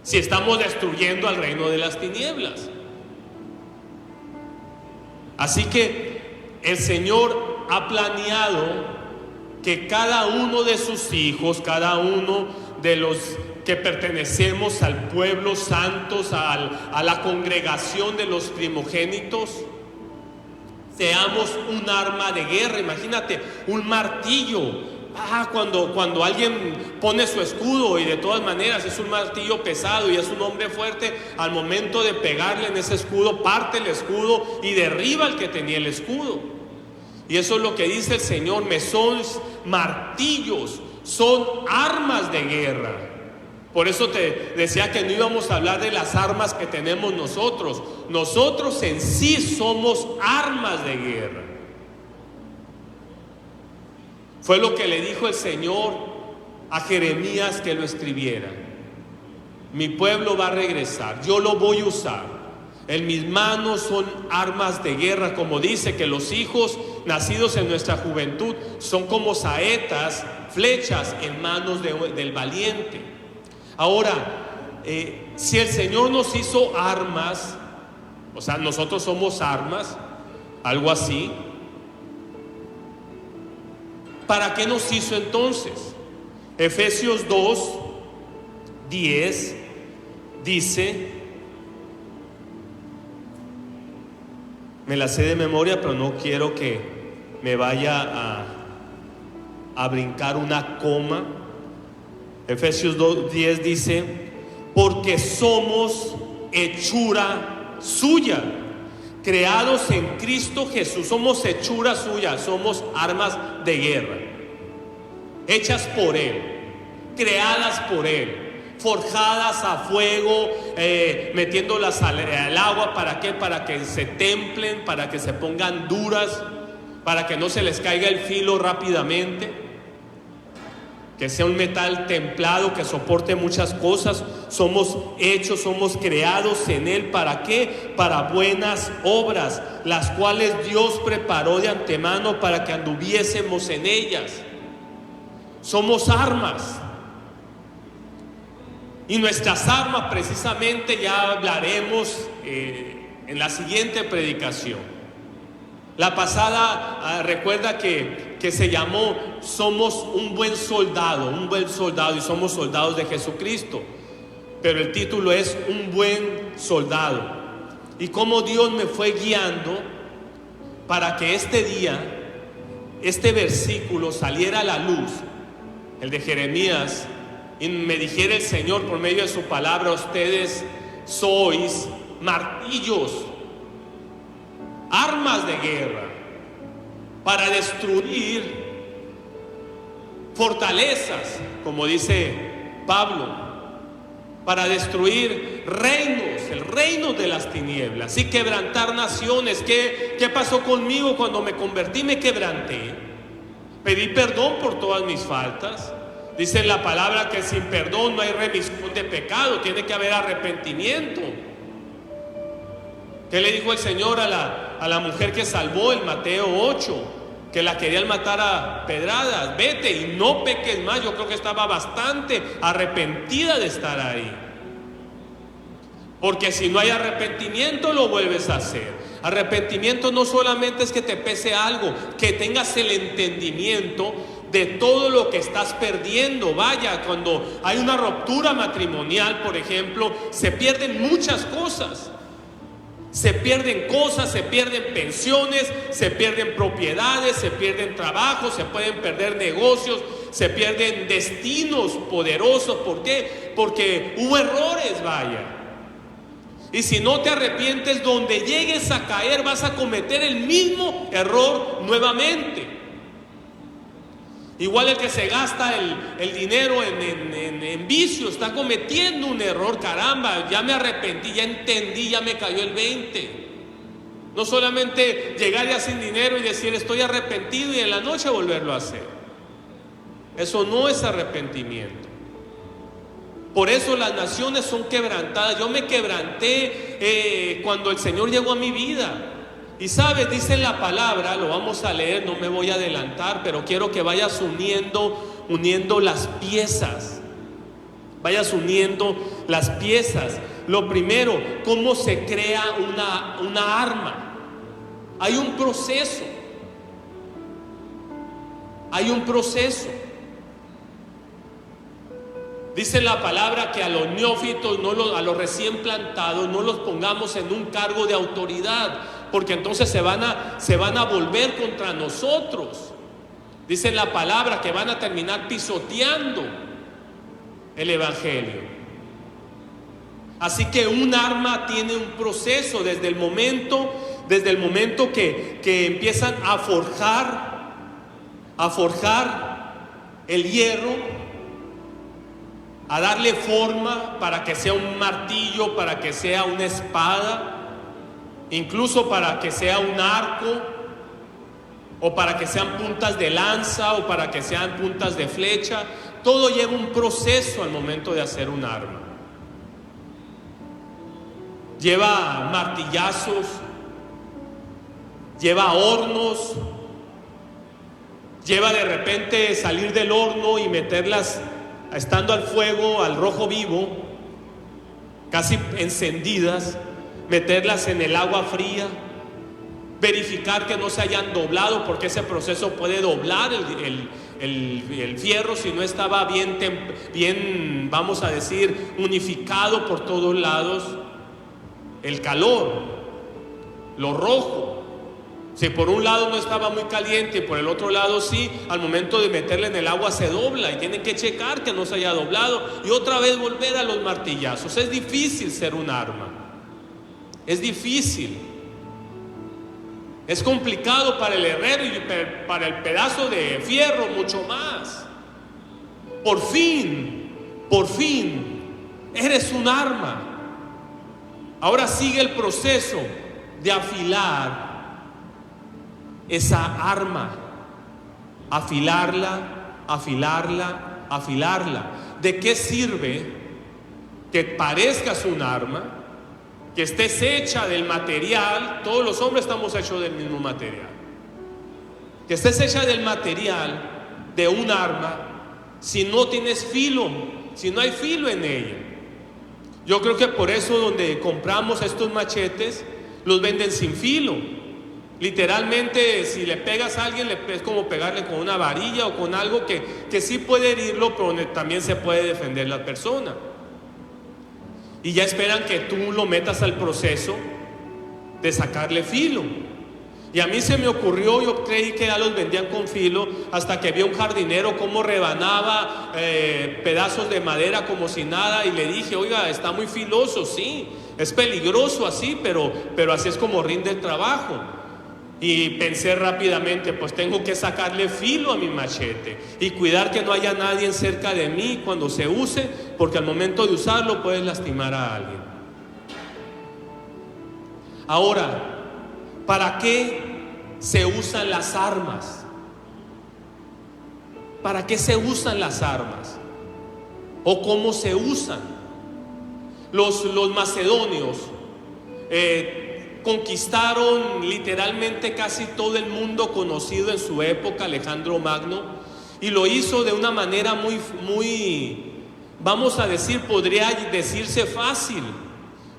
si estamos destruyendo al reino de las tinieblas? Así que el Señor ha planeado que cada uno de sus hijos, cada uno de los que pertenecemos al pueblo santos, a la congregación de los primogénitos, seamos un arma de guerra. Imagínate, un martillo. Cuando alguien pone su escudo, y de todas maneras es un martillo pesado y es un hombre fuerte, al momento de pegarle en ese escudo, parte el escudo y derriba al que tenía el escudo. Y eso es lo que dice el Señor: me son martillos, son armas de guerra. Por eso te decía que no íbamos a hablar de las armas que tenemos nosotros. Nosotros en sí somos armas de guerra. Fue lo que le dijo el Señor a Jeremías que lo escribiera: mi pueblo va a regresar, yo lo voy a usar. En mis manos son armas de guerra, como dice que los hijos nacidos en nuestra juventud son como saetas, flechas en manos del valiente. Ahora, si el Señor nos hizo armas, o sea, nosotros somos armas, algo así, ¿para qué nos hizo entonces? Efesios 2:10 dice, me la sé de memoria, pero no quiero que me vaya a brincar una coma. Efesios 2:10 dice, porque somos hechura suya, creados en Cristo Jesús. Somos hechura suya, somos armas de guerra, hechas por Él, creadas por Él, forjadas a fuego, metiéndolas al agua. ¿Para qué? Para que se templen, para que se pongan duras, para que no se les caiga el filo rápidamente, que sea un metal templado que soporte muchas cosas. Somos hechos, somos creados en Él. ¿Para qué? Para buenas obras, las cuales Dios preparó de antemano para que anduviésemos en ellas. Somos armas. Y nuestras armas, precisamente, ya hablaremos en la siguiente predicación. La pasada, recuerda que se llamó Somos un buen soldado, y somos soldados de Jesucristo. Pero el título es Un buen soldado. Y cómo Dios me fue guiando para que este día, este versículo saliera a la luz, el de Jeremías, y me dijera el Señor por medio de su palabra: ustedes sois martillos, armas de guerra para destruir fortalezas, como dice Pablo, para destruir reinos, el reino de las tinieblas, y quebrantar naciones. ¿Qué pasó conmigo cuando me convertí? Me quebranté, pedí perdón por todas mis faltas. Dice la palabra que sin perdón no hay remisión de pecado, tiene que haber arrepentimiento. ¿Qué le dijo el Señor a la mujer que salvó en Mateo 8? Que la querían matar a pedradas. Vete y no peques más. Yo creo que estaba bastante arrepentida de estar ahí. Porque si no hay arrepentimiento, lo vuelves a hacer. Arrepentimiento no solamente es que te pese algo, que tengas el entendimiento de todo lo que estás perdiendo. Vaya, cuando hay una ruptura matrimonial, por ejemplo, se pierden muchas cosas. Se pierden cosas, se pierden pensiones, se pierden propiedades, se pierden trabajos, se pueden perder negocios, se pierden destinos poderosos. ¿Por qué? Porque hubo errores, vaya. Y si no te arrepientes, donde llegues a caer vas a cometer el mismo error nuevamente. Igual el que se gasta el dinero en vicio está cometiendo un error. Caramba, ya me arrepentí, ya entendí, ya me cayó el 20. No solamente llegar ya sin dinero y decir estoy arrepentido y en la noche volverlo a hacer. Eso no es arrepentimiento. Por eso las naciones son quebrantadas. Yo me quebranté cuando el Señor llegó a mi vida. Y sabes, dice la palabra, lo vamos a leer, no me voy a adelantar, pero quiero que vayas uniendo las piezas. Vayas uniendo las piezas. Lo primero, ¿cómo se crea una arma? Hay un proceso. Hay un proceso. Dice la palabra que a los neófitos, a los recién plantados, no los pongamos en un cargo de autoridad, porque entonces se van a volver contra nosotros. Dice la palabra que van a terminar pisoteando el evangelio. Así que un arma tiene un proceso desde el momento que empiezan a forjar el hierro, a darle forma para que sea un martillo, para que sea una espada, incluso para que sea un arco, o para que sean puntas de lanza, o para que sean puntas de flecha. Todo lleva un proceso al momento de hacer un arma. lleva martillazos, lleva hornos, lleva de repente salir del horno y meterlas estando al fuego, al rojo vivo, casi encendidas, meterlas en el agua fría, verificar que no se hayan doblado, porque ese proceso puede doblar el fierro si no estaba bien, vamos a decir, unificado por todos lados. El calor, lo rojo, si por un lado no estaba muy caliente y por el otro lado sí, al momento de meterle en el agua se dobla y tienen que checar que no se haya doblado y otra vez volver a los martillazos. Es difícil ser un arma, es difícil, es complicado para el herrero y para el pedazo de fierro mucho más. Por fin, eres un arma. Ahora sigue el proceso de afilar esa arma, afilarla. ¿De qué sirve que parezcas un arma, que estés hecha del material? Todos los hombres estamos hechos del mismo material. Que estés hecha del material de un arma si no tienes filo, si no hay filo en ella. Yo creo que por eso donde compramos estos machetes los venden sin filo. Literalmente, si le pegas a alguien, es como pegarle con una varilla o con algo que sí puede herirlo, pero también se puede defender la persona. Y ya esperan que tú lo metas al proceso de sacarle filo. Y a mí se me ocurrió, yo creí que ya los vendían con filo, hasta que vi a un jardinero cómo rebanaba pedazos de madera como si nada, y le dije, oiga, está muy filoso, sí, es peligroso así, pero así es como rinde el trabajo. Y pensé rápidamente, pues tengo que sacarle filo a mi machete y cuidar que no haya nadie cerca de mí cuando se use, porque al momento de usarlo puedes lastimar a alguien. Ahora, ¿para qué se usan las armas? ¿Para qué se usan las armas? ¿O cómo se usan? Los macedonios conquistaron literalmente casi todo el mundo conocido en su época, Alejandro Magno, y lo hizo de una manera muy, vamos a decir, podría decirse fácil,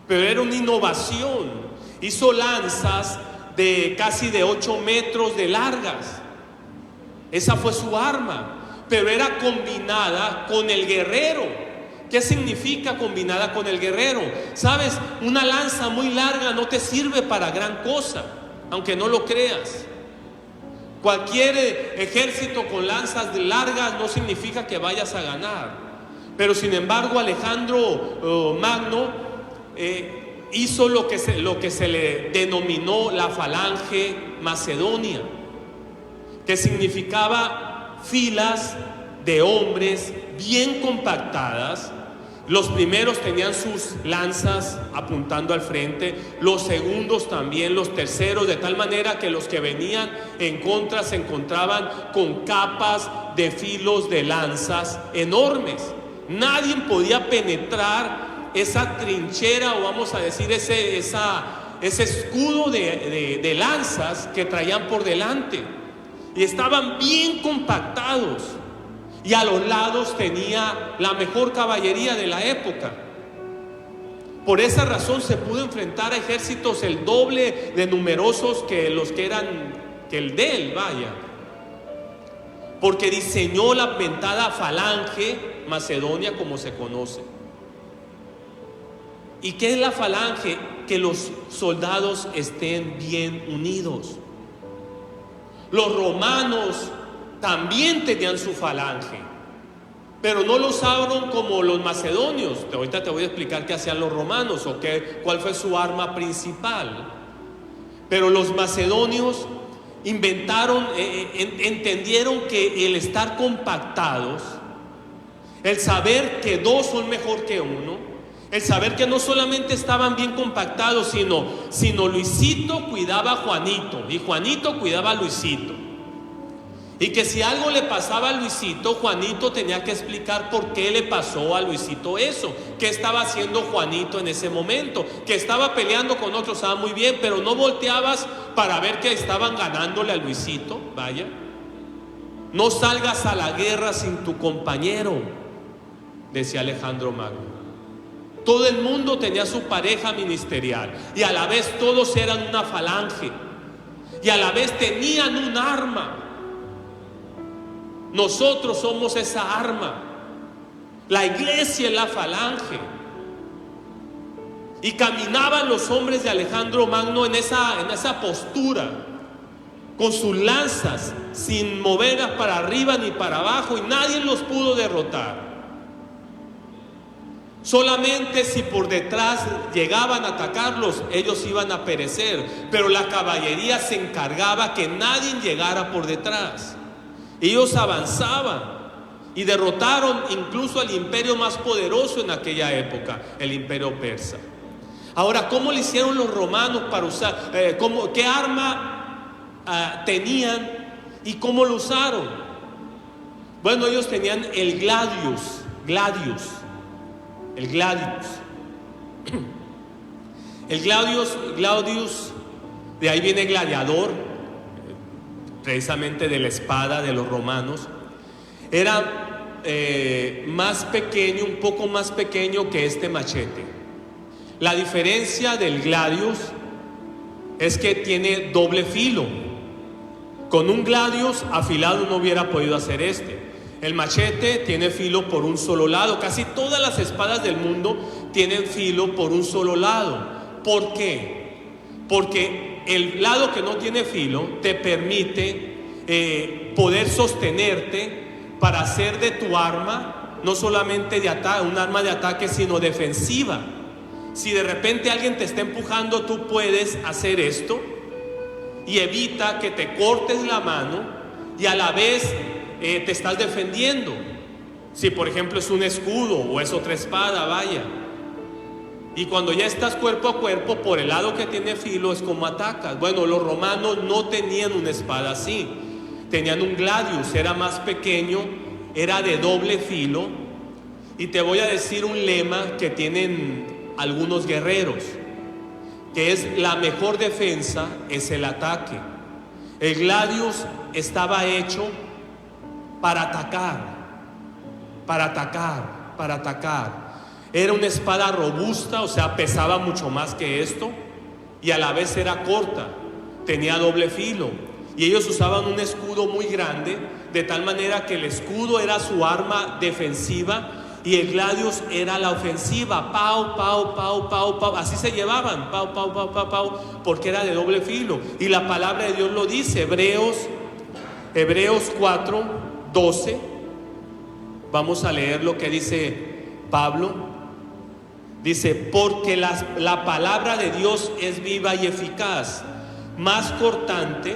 pero era una innovación. Hizo lanzas de casi de 8 metros de largas. Esa fue su arma, pero era combinada con el guerrero. ¿Qué significa combinada con el guerrero? Sabes, una lanza muy larga no te sirve para gran cosa, aunque no lo creas. Cualquier ejército con lanzas largas no significa que vayas a ganar. Pero sin embargo, Alejandro Magno hizo lo que se le denominó la falange macedonia, que significaba filas de hombres bien compactadas. Los primeros tenían sus lanzas apuntando al frente, los segundos también, los terceros, de tal manera que los que venían en contra se encontraban con capas de filos de lanzas enormes. Nadie podía penetrar esa trinchera, o vamos a decir ese escudo de lanzas que traían por delante, y estaban bien compactados. Y a los lados tenía la mejor caballería de la época. Por esa razón se pudo enfrentar a ejércitos el doble de numerosos que el de él, vaya. Porque diseñó la aventada falange macedonia, como se conoce. ¿Y qué es la falange? Que los soldados estén bien unidos. Los romanos también tenían su falange, pero no lo usaron como los macedonios. Ahorita te voy a explicar qué hacían los romanos o cuál fue su arma principal. Pero los macedonios entendieron que el estar compactados, el saber que dos son mejor que uno, el saber que no solamente estaban bien compactados, sino Luisito cuidaba a Juanito y Juanito cuidaba a Luisito. Y que si algo le pasaba a Luisito, Juanito tenía que explicar por qué le pasó a Luisito eso. ¿Qué estaba haciendo Juanito en ese momento? Que estaba peleando con otros, estaba muy bien, pero no volteabas para ver que estaban ganándole a Luisito. Vaya. No salgas a la guerra sin tu compañero, decía Alejandro Magno. Todo el mundo tenía su pareja ministerial y a la vez todos eran una falange y a la vez tenían un arma. Nosotros somos esa arma. La iglesia es la falange. Y caminaban los hombres de Alejandro Magno en esa postura, con sus lanzas, sin moverlas para arriba ni para abajo, y nadie los pudo derrotar. Solamente si por detrás llegaban a atacarlos, ellos iban a perecer. Pero la caballería se encargaba que nadie llegara por detrás. Ellos avanzaban y derrotaron incluso al imperio más poderoso en aquella época, el imperio persa. Ahora, ¿cómo le hicieron los romanos para usar? ¿Qué arma tenían y cómo lo usaron? Bueno, ellos tenían el gladius. El gladius, de ahí viene gladiador, precisamente de la espada de los romanos. Era más pequeño, un poco más pequeño que este machete. La diferencia del gladius es que tiene doble filo. Con un gladius afilado no hubiera podido hacer este. El machete tiene filo por un solo lado. Casi todas las espadas del mundo tienen filo por un solo lado. ¿Por qué? Porque el lado que no tiene filo te permite poder sostenerte para hacer de tu arma no solamente de ataque, un arma de ataque, sino defensiva. Si de repente alguien te está empujando, tú puedes hacer esto y evita que te cortes la mano y a la vez te estás defendiendo. Si por ejemplo es un escudo o es otra espada, vaya. Y cuando ya estás cuerpo a cuerpo, por el lado que tiene filo es como atacas. Bueno, los romanos no tenían una espada así. Tenían un gladius, era más pequeño, era de doble filo. Y te voy a decir un lema que tienen algunos guerreros, que es: la mejor defensa es el ataque. El gladius estaba hecho para atacar, para atacar, para atacar. Era una espada robusta, o sea, pesaba mucho más que esto, y a la vez era corta, tenía doble filo. Y ellos usaban un escudo muy grande, de tal manera que el escudo era su arma defensiva y el gladius era la ofensiva. Pau, pau, pau, pau, pau. Así se llevaban, pau, pau, pau, pau, pau, porque era de doble filo. Y la palabra de Dios lo dice, Hebreos 4:12. Vamos a leer lo que dice Pablo. Dice: porque la palabra de Dios es viva y eficaz, más cortante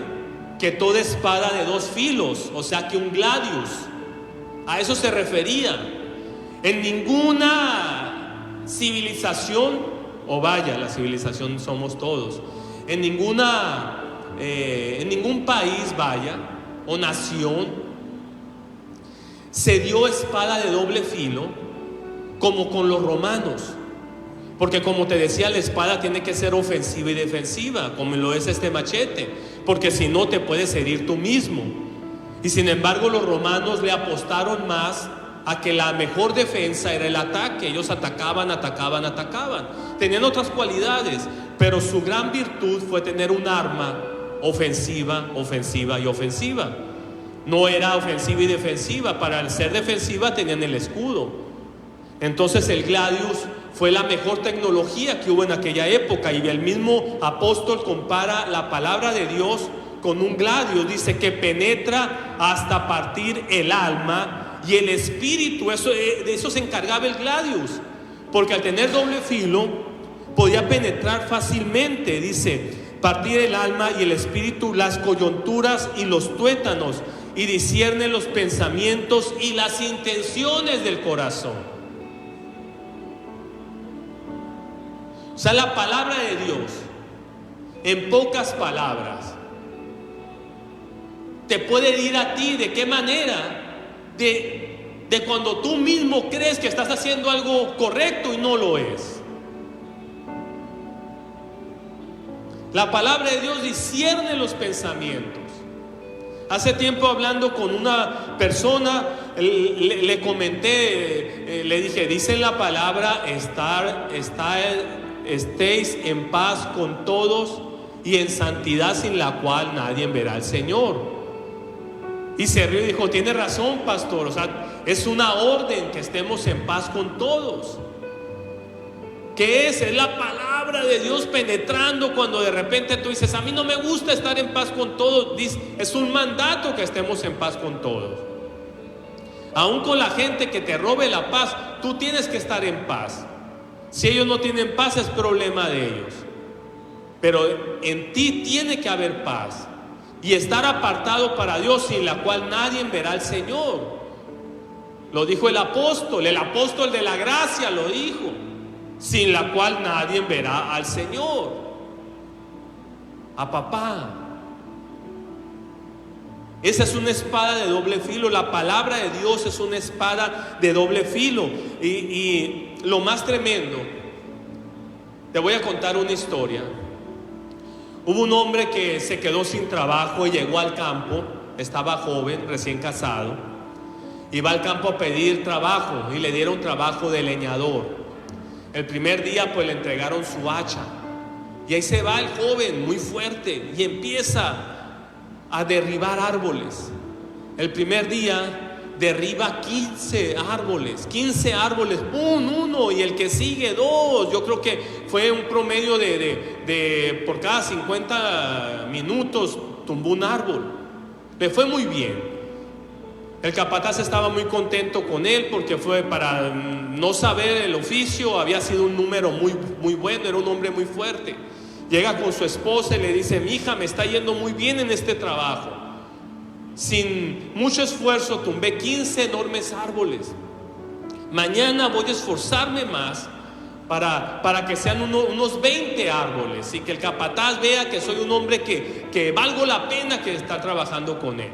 que toda espada de dos filos, o sea que un gladius. A eso se refería. En ninguna civilización, o vaya, la civilización somos todos, en ningún país, vaya, o nación, se dio espada de doble filo como con los romanos. Porque como te decía, la espada tiene que ser ofensiva y defensiva, como lo es este machete, porque si no te puedes herir tú mismo. Y sin embargo los romanos le apostaron más a que la mejor defensa era el ataque. Ellos atacaban. Tenían otras cualidades, pero su gran virtud fue tener un arma ofensiva. No era ofensiva y defensiva. Para ser defensiva tenían el escudo. Entonces el gladius fue la mejor tecnología que hubo en aquella época. Y el mismo apóstol compara la palabra de Dios con un gladius. Dice que penetra hasta partir el alma y el espíritu. De eso se encargaba el gladius, porque al tener doble filo podía penetrar fácilmente. Dice: partir el alma y el espíritu, las coyunturas y los tuétanos, y discierne los pensamientos y las intenciones del corazón. O sea, la palabra de Dios, en pocas palabras, te puede herir a ti. ¿De qué manera? De cuando tú mismo crees que estás haciendo algo correcto y no lo es. La palabra de Dios discierne los pensamientos. Hace tiempo, hablando con una persona, le comenté, le dije, dice en la palabra, estéis en paz con todos y en santidad, sin la cual nadie verá al Señor. Y se rió y dijo, tiene razón, pastor, o sea, es una orden que estemos en paz con todos. ¿Qué es? Es la palabra de Dios penetrando cuando de repente tú dices, a mí no me gusta estar en paz con todos. Es un mandato que estemos en paz con todos. Aún con la gente que te robe la paz, tú tienes que estar en paz. Si ellos no tienen paz, es problema de ellos. Pero en ti tiene que haber paz y estar apartado para Dios, sin la cual nadie verá al Señor. Lo dijo el apóstol de la gracia lo dijo, sin la cual nadie verá al Señor, a papá. Esa es una espada de doble filo. La palabra de Dios es una espada de doble filo. Y lo más tremendo, te voy a contar una historia. Hubo un hombre que se quedó sin trabajo y llegó al campo. Estaba joven, recién casado. Iba al campo a pedir trabajo y le dieron trabajo de leñador. El primer día pues le entregaron su hacha. Y ahí se va el joven muy fuerte y empieza a derribar árboles. El primer día derriba 15 árboles, uno, y el que sigue 2. Yo creo que fue un promedio de por cada 50 minutos tumbó un árbol. Le fue muy bien. El capataz estaba muy contento con él porque fue, para no saber el oficio, había sido un número muy bueno, era un hombre muy fuerte. Llega con su esposa y le dice, mi hija, me está yendo muy bien en este trabajo. Sin mucho esfuerzo tumbé 15 enormes árboles. Mañana voy a esforzarme más para que sean unos 20 árboles y que el capataz vea que soy un hombre que valgo la pena que está trabajando con él.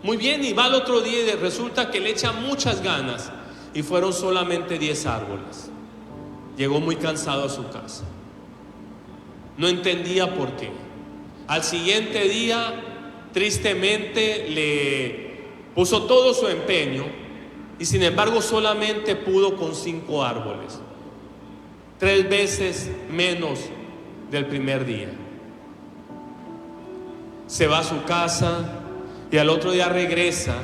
Muy bien, y va al otro día y resulta que le echa muchas ganas y fueron solamente 10 árboles. Llegó muy cansado a su casa. No entendía por qué. Al siguiente día, tristemente, le puso todo su empeño y sin embargo solamente pudo con 5 árboles. 3 veces menos del primer día. Se va a su casa y al otro día regresa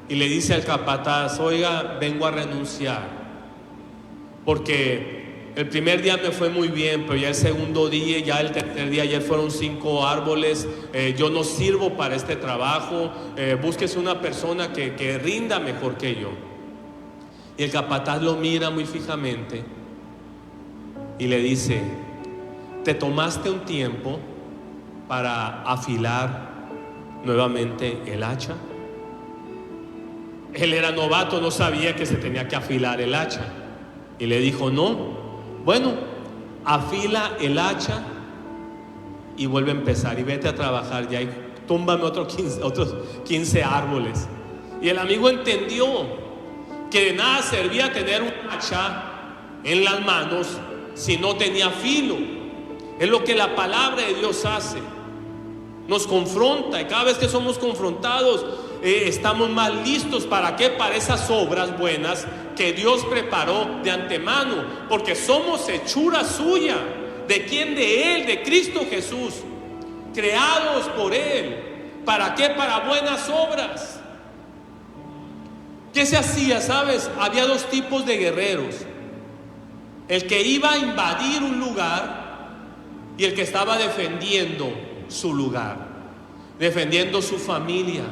y le dice al capataz, oiga, vengo a renunciar porque el primer día me fue muy bien, pero ya el segundo día, ya el tercer día, ya fueron 5 árboles. Yo no sirvo para este trabajo. Búsquese una persona que rinda mejor que yo. Y el capataz lo mira muy fijamente y le dice, ¿te tomaste un tiempo para afilar nuevamente el hacha? Él era novato, no sabía que se tenía que afilar el hacha. Y le dijo, no. Bueno, afila el hacha y vuelve a empezar y vete a trabajar ya y túmbame otros 15 árboles. Y el amigo entendió que de nada servía tener un hacha en las manos si no tenía filo. Es lo que la palabra de Dios hace. Nos confronta y cada vez que somos confrontados estamos más listos. ¿Para qué? Para esas obras buenas que Dios preparó de antemano, porque somos hechura suya. ¿De quién? De Él, de Cristo Jesús, creados por Él. ¿Para qué? Para buenas obras. ¿Qué se hacía? ¿Sabes? Había 2 tipos de guerreros: el que iba a invadir un lugar y el que estaba defendiendo su lugar, defendiendo su familia,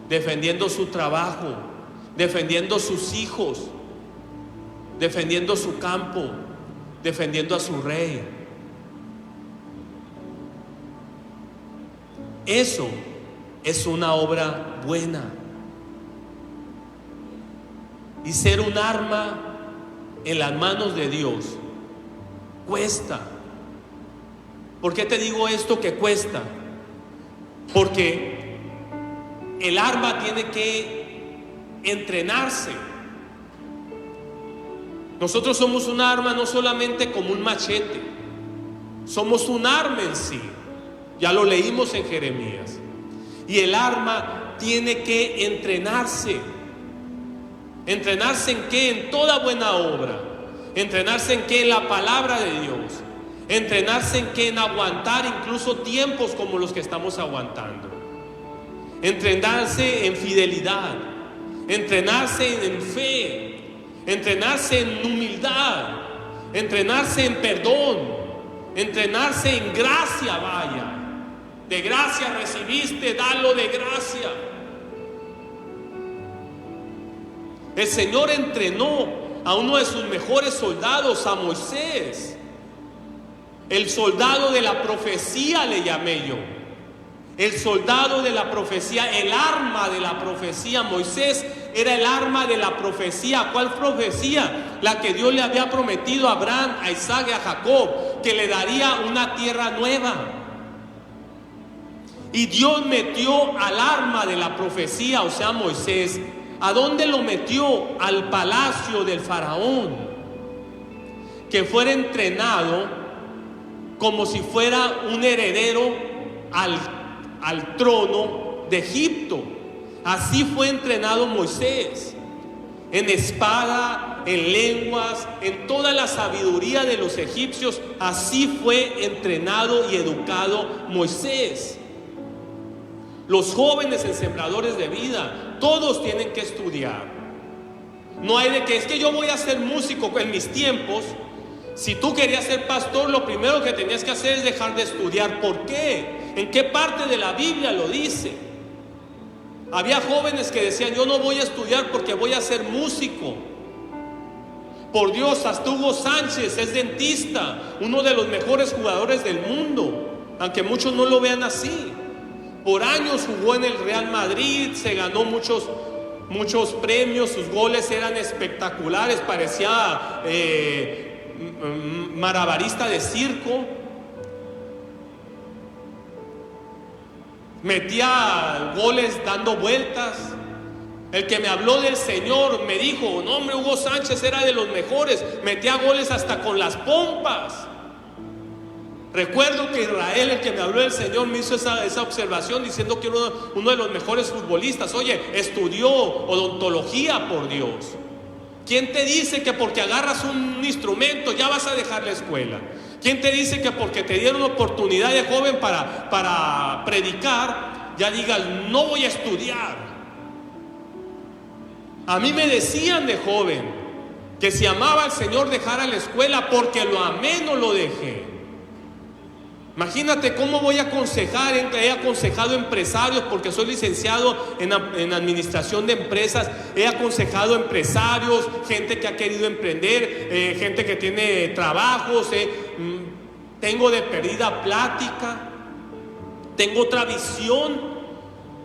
defendiendo su trabajo, defendiendo sus hijos, defendiendo su campo, defendiendo a su rey. Eso es una obra buena. Y ser un arma en las manos de Dios cuesta. ¿Por qué te digo esto que cuesta? Porque el arma tiene que entrenarse. Nosotros somos un arma no solamente como un machete, somos un arma en sí. Ya lo leímos en Jeremías. Y el arma tiene que entrenarse. ¿Entrenarse en qué? En toda buena obra. ¿Entrenarse en qué? En la palabra de Dios. ¿Entrenarse en qué? En aguantar incluso tiempos como los que estamos aguantando. Entrenarse en fidelidad. Entrenarse en fe. Entrenarse en humildad. Entrenarse en perdón. Entrenarse en gracia, vaya. De gracia recibiste, dalo de gracia. El Señor entrenó a uno de sus mejores soldados, a Moisés. El soldado de la profecía le llamé yo. El soldado de la profecía, el arma de la profecía. Moisés era el arma de la profecía. ¿Cuál profecía? La que Dios le había prometido a Abraham, a Isaac y a Jacob, que le daría una tierra nueva. Y Dios metió al arma de la profecía, o sea, Moisés. ¿A dónde lo metió? Al palacio del faraón. Que fuera entrenado como si fuera un heredero al trono de Egipto. Así fue entrenado Moisés. En espada, en lenguas, en toda la sabiduría de los egipcios. Así fue entrenado y educado Moisés. Los jóvenes en Sembradores de Vida, todos tienen que estudiar. No hay de que es que yo voy a ser músico. En mis tiempos, si tú querías ser pastor, lo primero que tenías que hacer es dejar de estudiar. ¿Por qué? ¿En qué parte de la Biblia lo dice? Había jóvenes que decían, yo no voy a estudiar porque voy a ser músico. Por Dios, hasta Hugo Sánchez es dentista, uno de los mejores jugadores del mundo, aunque muchos no lo vean así. Por años jugó en el Real Madrid, se ganó muchos premios, sus goles eran espectaculares, parecía malabarista de circo. Metía goles dando vueltas. El que me habló del Señor me dijo, no hombre, Hugo Sánchez era de los mejores, metía goles hasta con las pompas. Recuerdo que Israel, el que me habló del Señor, me hizo esa observación diciendo que era uno de los mejores futbolistas. Oye, estudió odontología, por Dios. ¿Quién te dice que porque agarras un instrumento ya vas a dejar la escuela? ¿Quién te dice que porque te dieron oportunidad de joven para predicar, ya digas, no voy a estudiar? A mí me decían de joven que si amaba al Señor dejara la escuela, porque lo amé, no lo dejé. Imagínate cómo voy a aconsejar. He aconsejado empresarios porque soy licenciado en administración de empresas. He aconsejado empresarios, gente que ha querido emprender, gente que tiene trabajos. Tengo de perdida plática. Tengo otra visión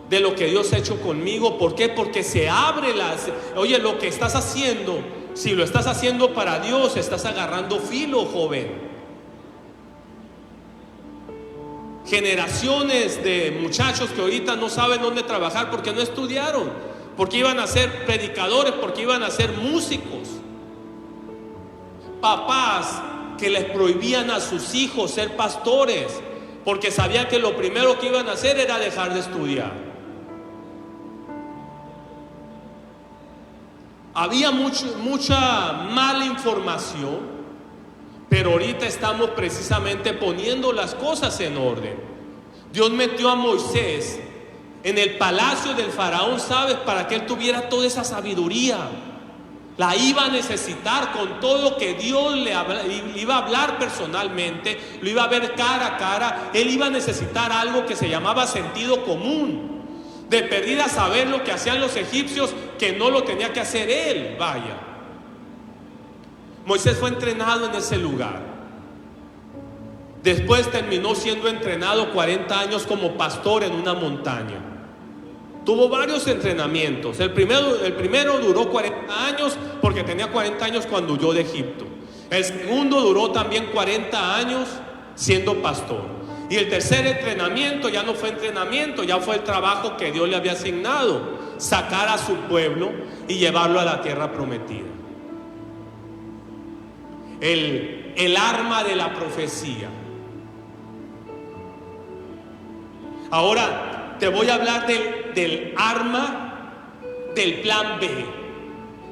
de lo que Dios ha hecho conmigo. ¿Por qué? Porque se abre oye, lo que estás haciendo, si lo estás haciendo para Dios, estás agarrando filo, joven. Generaciones de muchachos que ahorita no saben dónde trabajar porque no estudiaron, porque iban a ser predicadores, porque iban a ser músicos. Papás que les prohibían a sus hijos ser pastores porque sabían que lo primero que iban a hacer era dejar de estudiar. Había mucha mala información. Pero ahorita estamos precisamente poniendo las cosas en orden. Dios metió a Moisés en el palacio del faraón, ¿sabes? Para que él tuviera toda esa sabiduría. La iba a necesitar con todo lo que Dios le iba a hablar personalmente, lo iba a ver cara a cara. Él iba a necesitar algo que se llamaba sentido común. De perdida saber lo que hacían los egipcios, que no lo tenía que hacer él, vaya. Moisés fue entrenado en ese lugar. Después terminó siendo entrenado 40 años como pastor en una montaña. Tuvo varios entrenamientos. El primero duró 40 años porque tenía 40 años cuando huyó de Egipto. El segundo duró también 40 años siendo pastor. Y el tercer entrenamiento ya no fue entrenamiento, ya fue el trabajo que Dios le había asignado: sacar a su pueblo y llevarlo a la tierra prometida. El arma de la profecía. Ahora te voy a hablar del arma del plan B.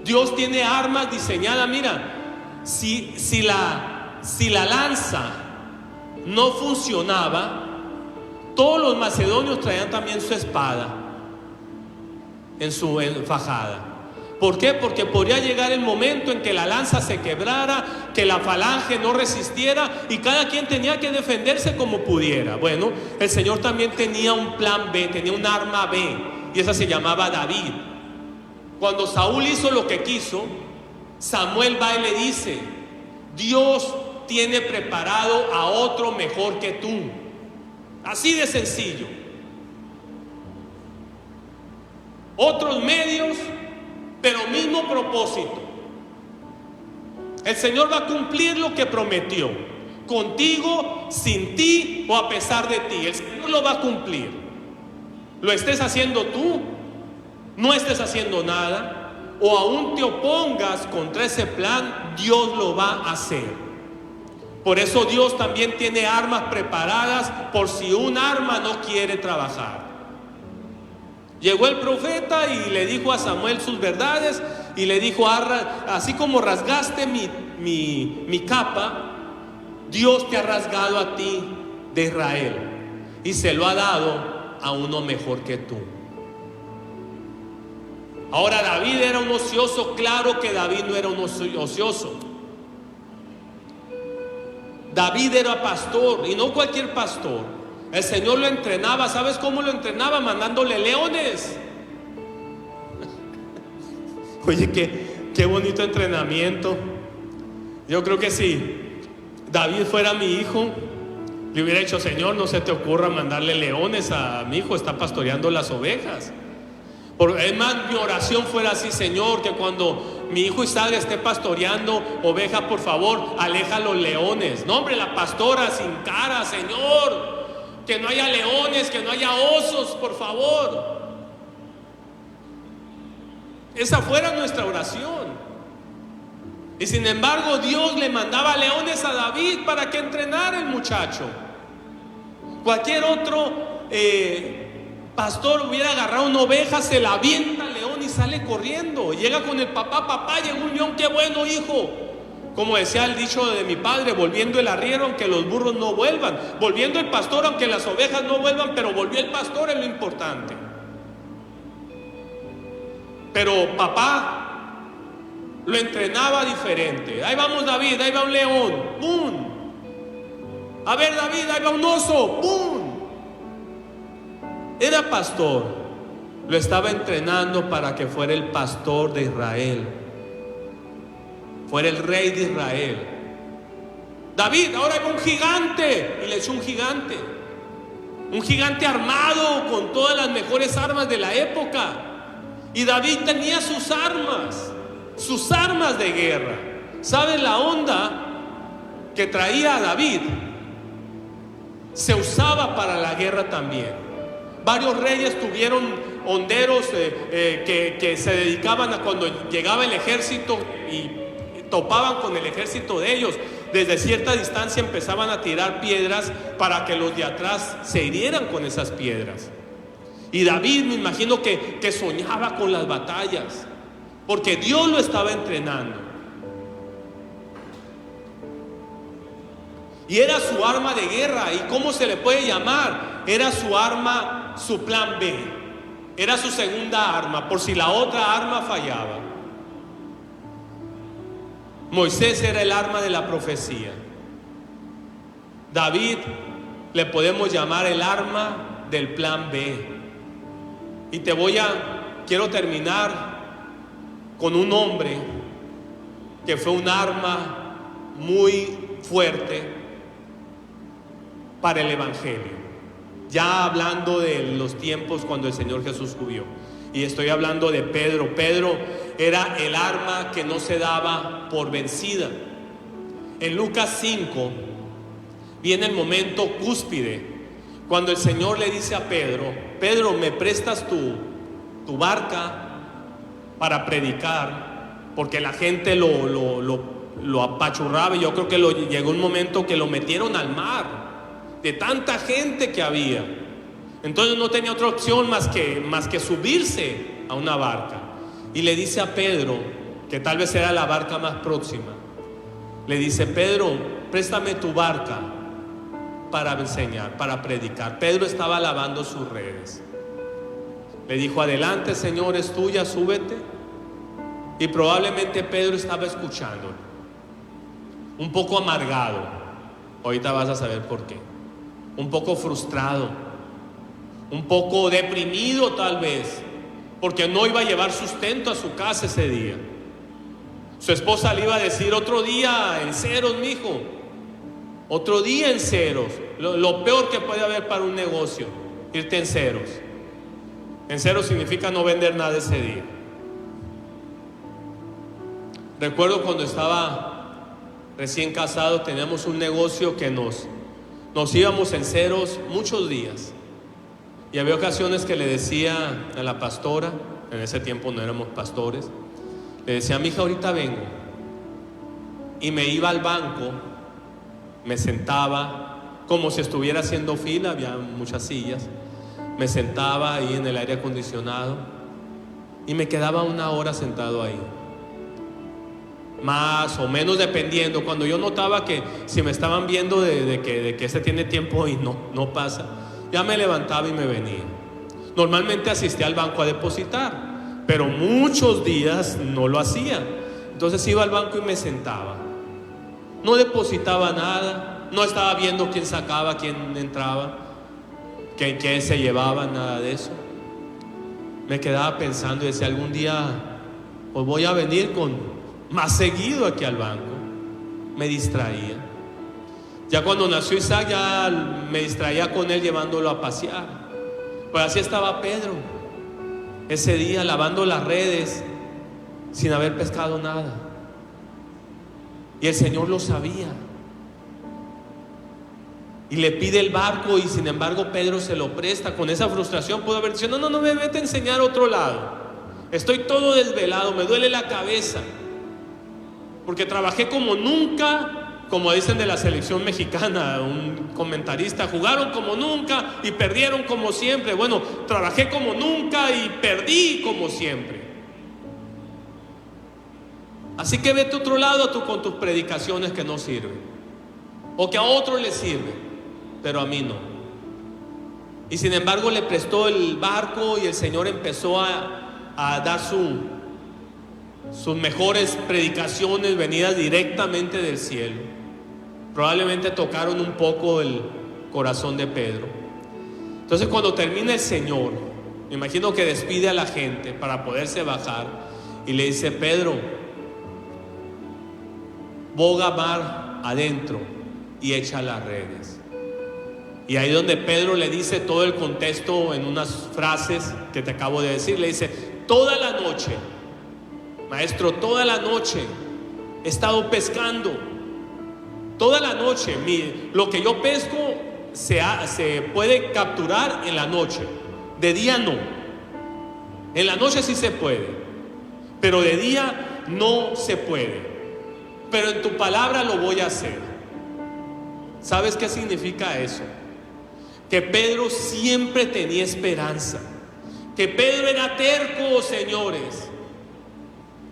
Dios tiene armas diseñadas. Mira, si la lanza no funcionaba, todos los macedonios traían también su espada en su fajada. ¿Por qué? Porque podría llegar el momento en que la lanza se quebrara, que la falange no resistiera y cada quien tenía que defenderse como pudiera. Bueno, el Señor también tenía un plan B, tenía un arma B, y esa se llamaba David. Cuando Saúl hizo lo que quiso, Samuel va y le dice: Dios tiene preparado a otro mejor que tú. Así de sencillo. Otros medios, pero mismo propósito. El Señor va a cumplir lo que prometió, contigo, sin ti o a pesar de ti. El Señor lo va a cumplir. Lo estés haciendo tú, no estés haciendo nada, o aún te opongas contra ese plan, Dios lo va a hacer. Por eso Dios también tiene armas preparadas por si un arma no quiere trabajar. Llegó el profeta y le dijo a Samuel sus verdades y le dijo: así como rasgaste mi capa, Dios te ha rasgado a ti de Israel y se lo ha dado a uno mejor que tú. Ahora, David era un ocioso. Claro que David no era un ocioso. David era pastor, y no cualquier pastor. El Señor lo entrenaba. ¿Sabes cómo lo entrenaba? Mandándole leones. Oye, qué bonito entrenamiento. Yo creo que si David fuera mi hijo, le hubiera dicho: Señor, no se te ocurra mandarle leones a mi hijo, está pastoreando las ovejas. Es más, mi oración fuera así: Señor, que cuando mi hijo Isaac esté pastoreando ovejas, por favor, aleja los leones. No, hombre, la pastora sin cara: Señor, que no haya leones, que no haya osos, por favor. Esa fuera nuestra oración. Y sin embargo, Dios le mandaba leones a David para que entrenara el muchacho. Cualquier otro pastor hubiera agarrado una oveja, se la avienta al león y sale corriendo. Llega con el papá: papá, llegó un león, qué bueno, hijo. Como decía el dicho de mi padre: volviendo el arriero aunque los burros no vuelvan, volviendo el pastor aunque las ovejas no vuelvan, pero volvió el pastor, es lo importante. Pero papá lo entrenaba diferente. Ahí vamos, David, ahí va un león, ¡pum! A ver, David, ahí va un oso, ¡pum! Era pastor, lo estaba entrenando para que fuera el pastor de Israel, fuera el rey de Israel. David, ahora hay un gigante, y le echó un gigante armado con todas las mejores armas de la época. Y David tenía sus armas de guerra. ¿Sabes la onda que traía David? Se usaba para la guerra también. Varios reyes tuvieron honderos que se dedicaban a, cuando llegaba el ejército y topaban con el ejército de ellos, desde cierta distancia empezaban a tirar piedras para que los de atrás se hirieran con esas piedras. Y David, me imagino que soñaba con las batallas, porque Dios lo estaba entrenando. Y era su arma de guerra. ¿Y cómo se le puede llamar? Era su arma, su plan B. Era su segunda arma, por si la otra arma fallaba. Moisés era el arma de la profecía. David le podemos llamar el arma del plan B. Y quiero terminar con un hombre que fue un arma muy fuerte para el evangelio, ya hablando de los tiempos cuando el Señor Jesús subió. Y estoy hablando de Pedro. Pedro era el arma que no se daba por vencida. En Lucas 5, viene el momento cúspide, cuando el Señor le dice a Pedro: Pedro, ¿me prestas tu barca para predicar? Porque la gente lo apachurraba, y yo creo que llegó un momento que lo metieron al mar, de tanta gente que había. Entonces no tenía otra opción más que subirse a una barca. Y le dice a Pedro, que tal vez era la barca más próxima, le dice: Pedro, préstame tu barca para enseñar, para predicar. Pedro estaba lavando sus redes. Le dijo: adelante, Señor, es tuya, súbete. Y probablemente Pedro estaba escuchándolo, un poco amargado. Ahorita vas a saber por qué. Un poco frustrado, un poco deprimido tal vez, porque no iba a llevar sustento a su casa ese día. Su esposa le iba a decir: otro día en ceros, mijo, otro día en ceros. Lo peor que puede haber para un negocio, irte en ceros. En ceros significa no vender nada ese día. Recuerdo cuando estaba recién casado, teníamos un negocio que nos íbamos en ceros muchos días. Y había ocasiones que le decía a la pastora, en ese tiempo no éramos pastores, le decía: mija, ahorita vengo. Y me iba al banco, me sentaba como si estuviera haciendo fila, había muchas sillas, me sentaba ahí en el aire acondicionado y me quedaba 1 hora sentado ahí, más o menos dependiendo. Cuando yo notaba que si me estaban viendo de que ese tiene tiempo y no pasa, ya me levantaba y me venía. Normalmente asistía al banco a depositar, pero muchos días no lo hacía. Entonces iba al banco y me sentaba. No depositaba nada, no estaba viendo quién sacaba, quién entraba, quién se llevaba, nada de eso. Me quedaba pensando y decía: algún día pues voy a venir más seguido aquí al banco. Me distraía. Ya cuando nació Isaac, ya me distraía con él llevándolo a pasear. Pues así estaba Pedro ese día, lavando las redes sin haber pescado nada. Y el Señor lo sabía. Y le pide el barco, y sin embargo Pedro se lo presta. Con esa frustración pudo haber dicho: no, me vete a enseñar a otro lado. Estoy todo desvelado, me duele la cabeza, porque trabajé como nunca. Como dicen de la selección mexicana, un comentarista: jugaron como nunca y perdieron como siempre. Bueno, trabajé como nunca y perdí como siempre. Así que vete a otro lado con tus predicaciones que no sirven, o que a otros les sirven, pero a mí no. Y sin embargo le prestó el barco, y el Señor empezó a dar sus mejores predicaciones venidas directamente del cielo. Probablemente tocaron un poco el corazón de Pedro. Entonces cuando termina el Señor, me imagino que despide a la gente para poderse bajar, y le dice: Pedro, boga mar adentro y echa las redes. Y ahí donde Pedro le dice todo el contexto en unas frases que te acabo de decir. Le dice: toda la noche, maestro, toda la noche he estado pescando. Toda la noche, lo que yo pesco se puede capturar en la noche. De día no. En la noche sí se puede, pero de día no se puede. Pero en tu palabra lo voy a hacer. ¿Sabes qué significa eso? Que Pedro siempre tenía esperanza. Que Pedro era terco, señores.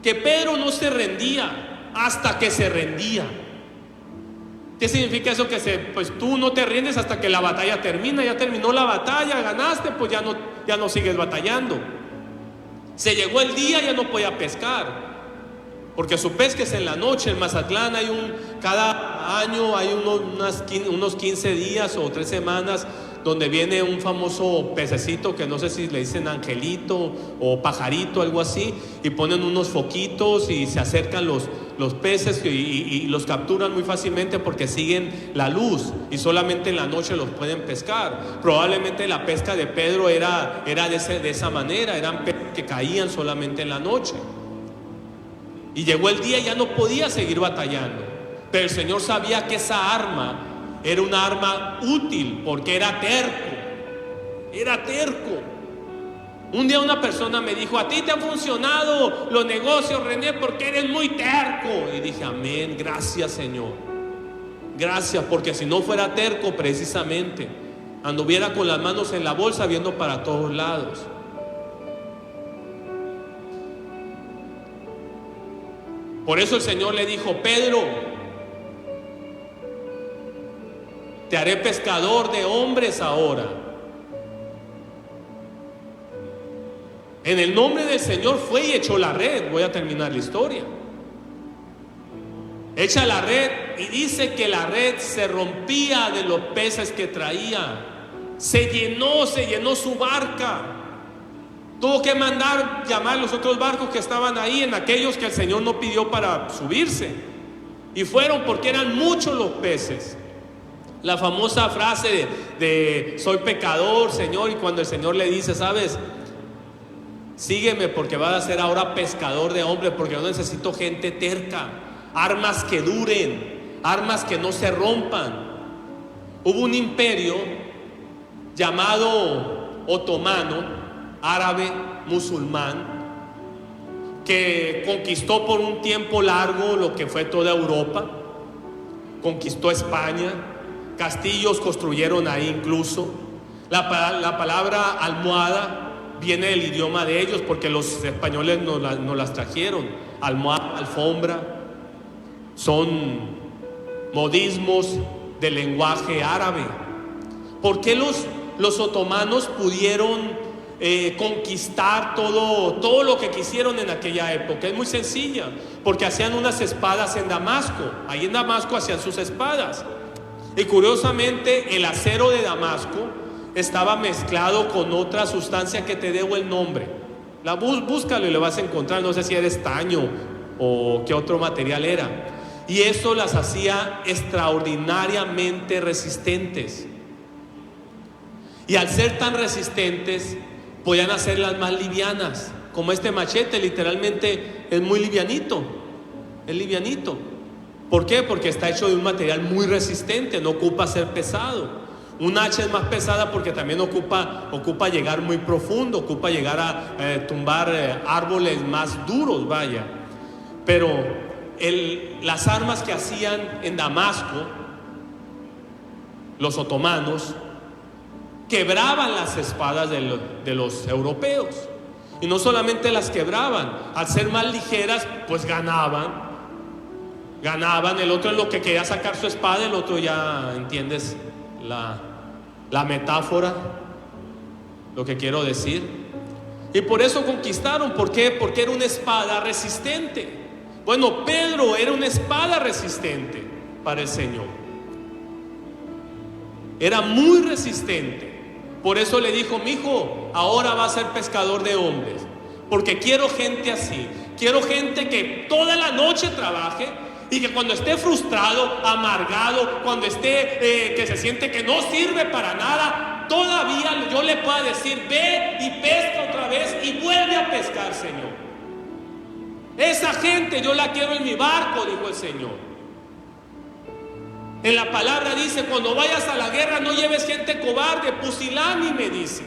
Que Pedro no se rendía hasta que se rendía. ¿Qué significa eso? Pues tú no te rindes hasta que la batalla termina. Ya terminó la batalla, ganaste, pues ya no sigues batallando. Se llegó el día, ya no podía pescar, porque su pesca es en la noche. En Mazatlán cada año hay unos 15 días o 3 semanas donde viene un famoso pececito que no sé si le dicen angelito o pajarito, algo así, y ponen unos foquitos y se acercan los peces y los capturan muy fácilmente porque siguen la luz, y solamente en la noche los pueden pescar. Probablemente la pesca de Pedro era de esa manera, eran peces que caían solamente en la noche. Y llegó el día y ya no podía seguir batallando, pero el Señor sabía que esa arma era un arma útil porque era terco. Era terco. Un día una persona me dijo: a ti te han funcionado los negocios, René, porque eres muy terco. Y dije: amén, gracias, Señor. Gracias, porque si no fuera terco, precisamente anduviera con las manos en la bolsa viendo para todos lados. Por eso el Señor le dijo: Pedro, te haré pescador de hombres ahora. En el nombre del Señor fue y echó la red. Voy a terminar la historia. Echa la red y dice que la red se rompía de los peces que traía. Se llenó su barca. Tuvo que mandar llamar los otros barcos que estaban ahí, en aquellos que el Señor no pidió para subirse. Y fueron porque eran muchos los peces. La famosa frase de soy pecador, Señor, y cuando el Señor le dice: sabes, sígueme porque vas a ser ahora pescador de hombres, porque yo necesito gente terca, armas que duren, armas que no se rompan. Hubo un imperio llamado otomano, árabe, musulmán, que conquistó por un tiempo largo lo que fue toda Europa, conquistó España, castillos construyeron ahí incluso. La palabra almohada viene del idioma de ellos, porque los españoles nos las trajeron. Almohada, alfombra, son modismos del lenguaje árabe. ¿Por qué los otomanos pudieron conquistar todo lo que quisieron en aquella época? Es muy sencilla, porque hacían unas espadas en Damasco. Ahí en Damasco hacían sus espadas, y curiosamente el acero de Damasco estaba mezclado con otra sustancia que te debo el nombre. Búscalo y lo vas a encontrar. No sé si era estaño o qué otro material era. Y eso las hacía extraordinariamente resistentes. Y al ser tan resistentes, podían hacerlas más livianas. Como este machete, literalmente es muy livianito. Es livianito. ¿Por qué? Porque está hecho de un material muy resistente, no ocupa ser pesado. Un hacha es más pesada porque también ocupa llegar muy profundo, ocupa llegar a tumbar árboles más duros, vaya. Pero las armas que hacían en Damasco los otomanos quebraban las espadas de los europeos. Y no solamente las quebraban, al ser más ligeras, pues ganaban. El otro es lo que quería sacar su espada, el otro ya entiendes la metáfora, lo que quiero decir. Y por eso conquistaron. ¿Por qué? Porque era una espada resistente. Bueno, Pedro era una espada resistente para el Señor. Era muy resistente. Por eso le dijo: mi hijo, ahora va a ser pescador de hombres, porque quiero gente así. Quiero gente que toda la noche trabaje, y que cuando esté frustrado, amargado, cuando esté que se siente que no sirve para nada, todavía yo le pueda decir: ve y pesca otra vez y vuelve a pescar, Señor. Esa gente yo la quiero en mi barco, dijo el Señor. En la palabra dice: cuando vayas a la guerra no lleves gente cobarde, pusilánime, dice.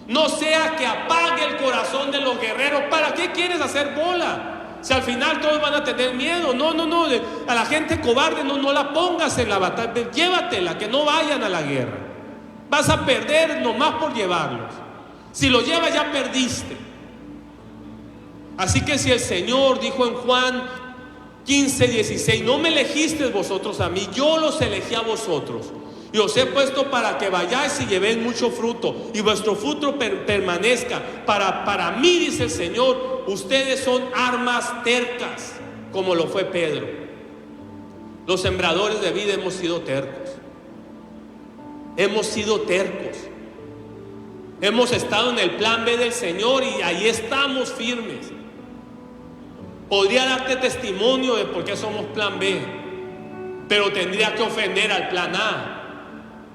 No sea que apague el corazón de los guerreros. ¿Para qué quieres hacer bola? Si al final todos van a tener miedo. No, a la gente cobarde no la pongas en la batalla. Llévatela, que no vayan a la guerra. Vas a perder nomás por llevarlos. Si los llevas ya perdiste. Así que si el Señor dijo en Juan 15:16: no me elegisteis vosotros a mí, yo los elegí a vosotros, y os he puesto para que vayáis y llevéis mucho fruto, y vuestro fruto permanezca. Para mí, dice el Señor, ustedes son armas tercas, como lo fue Pedro. Los sembradores de vida hemos sido tercos. Hemos sido tercos. Hemos estado en el plan B del Señor y ahí estamos firmes. Podría darte testimonio de por qué somos plan B, pero tendría que ofender al plan A.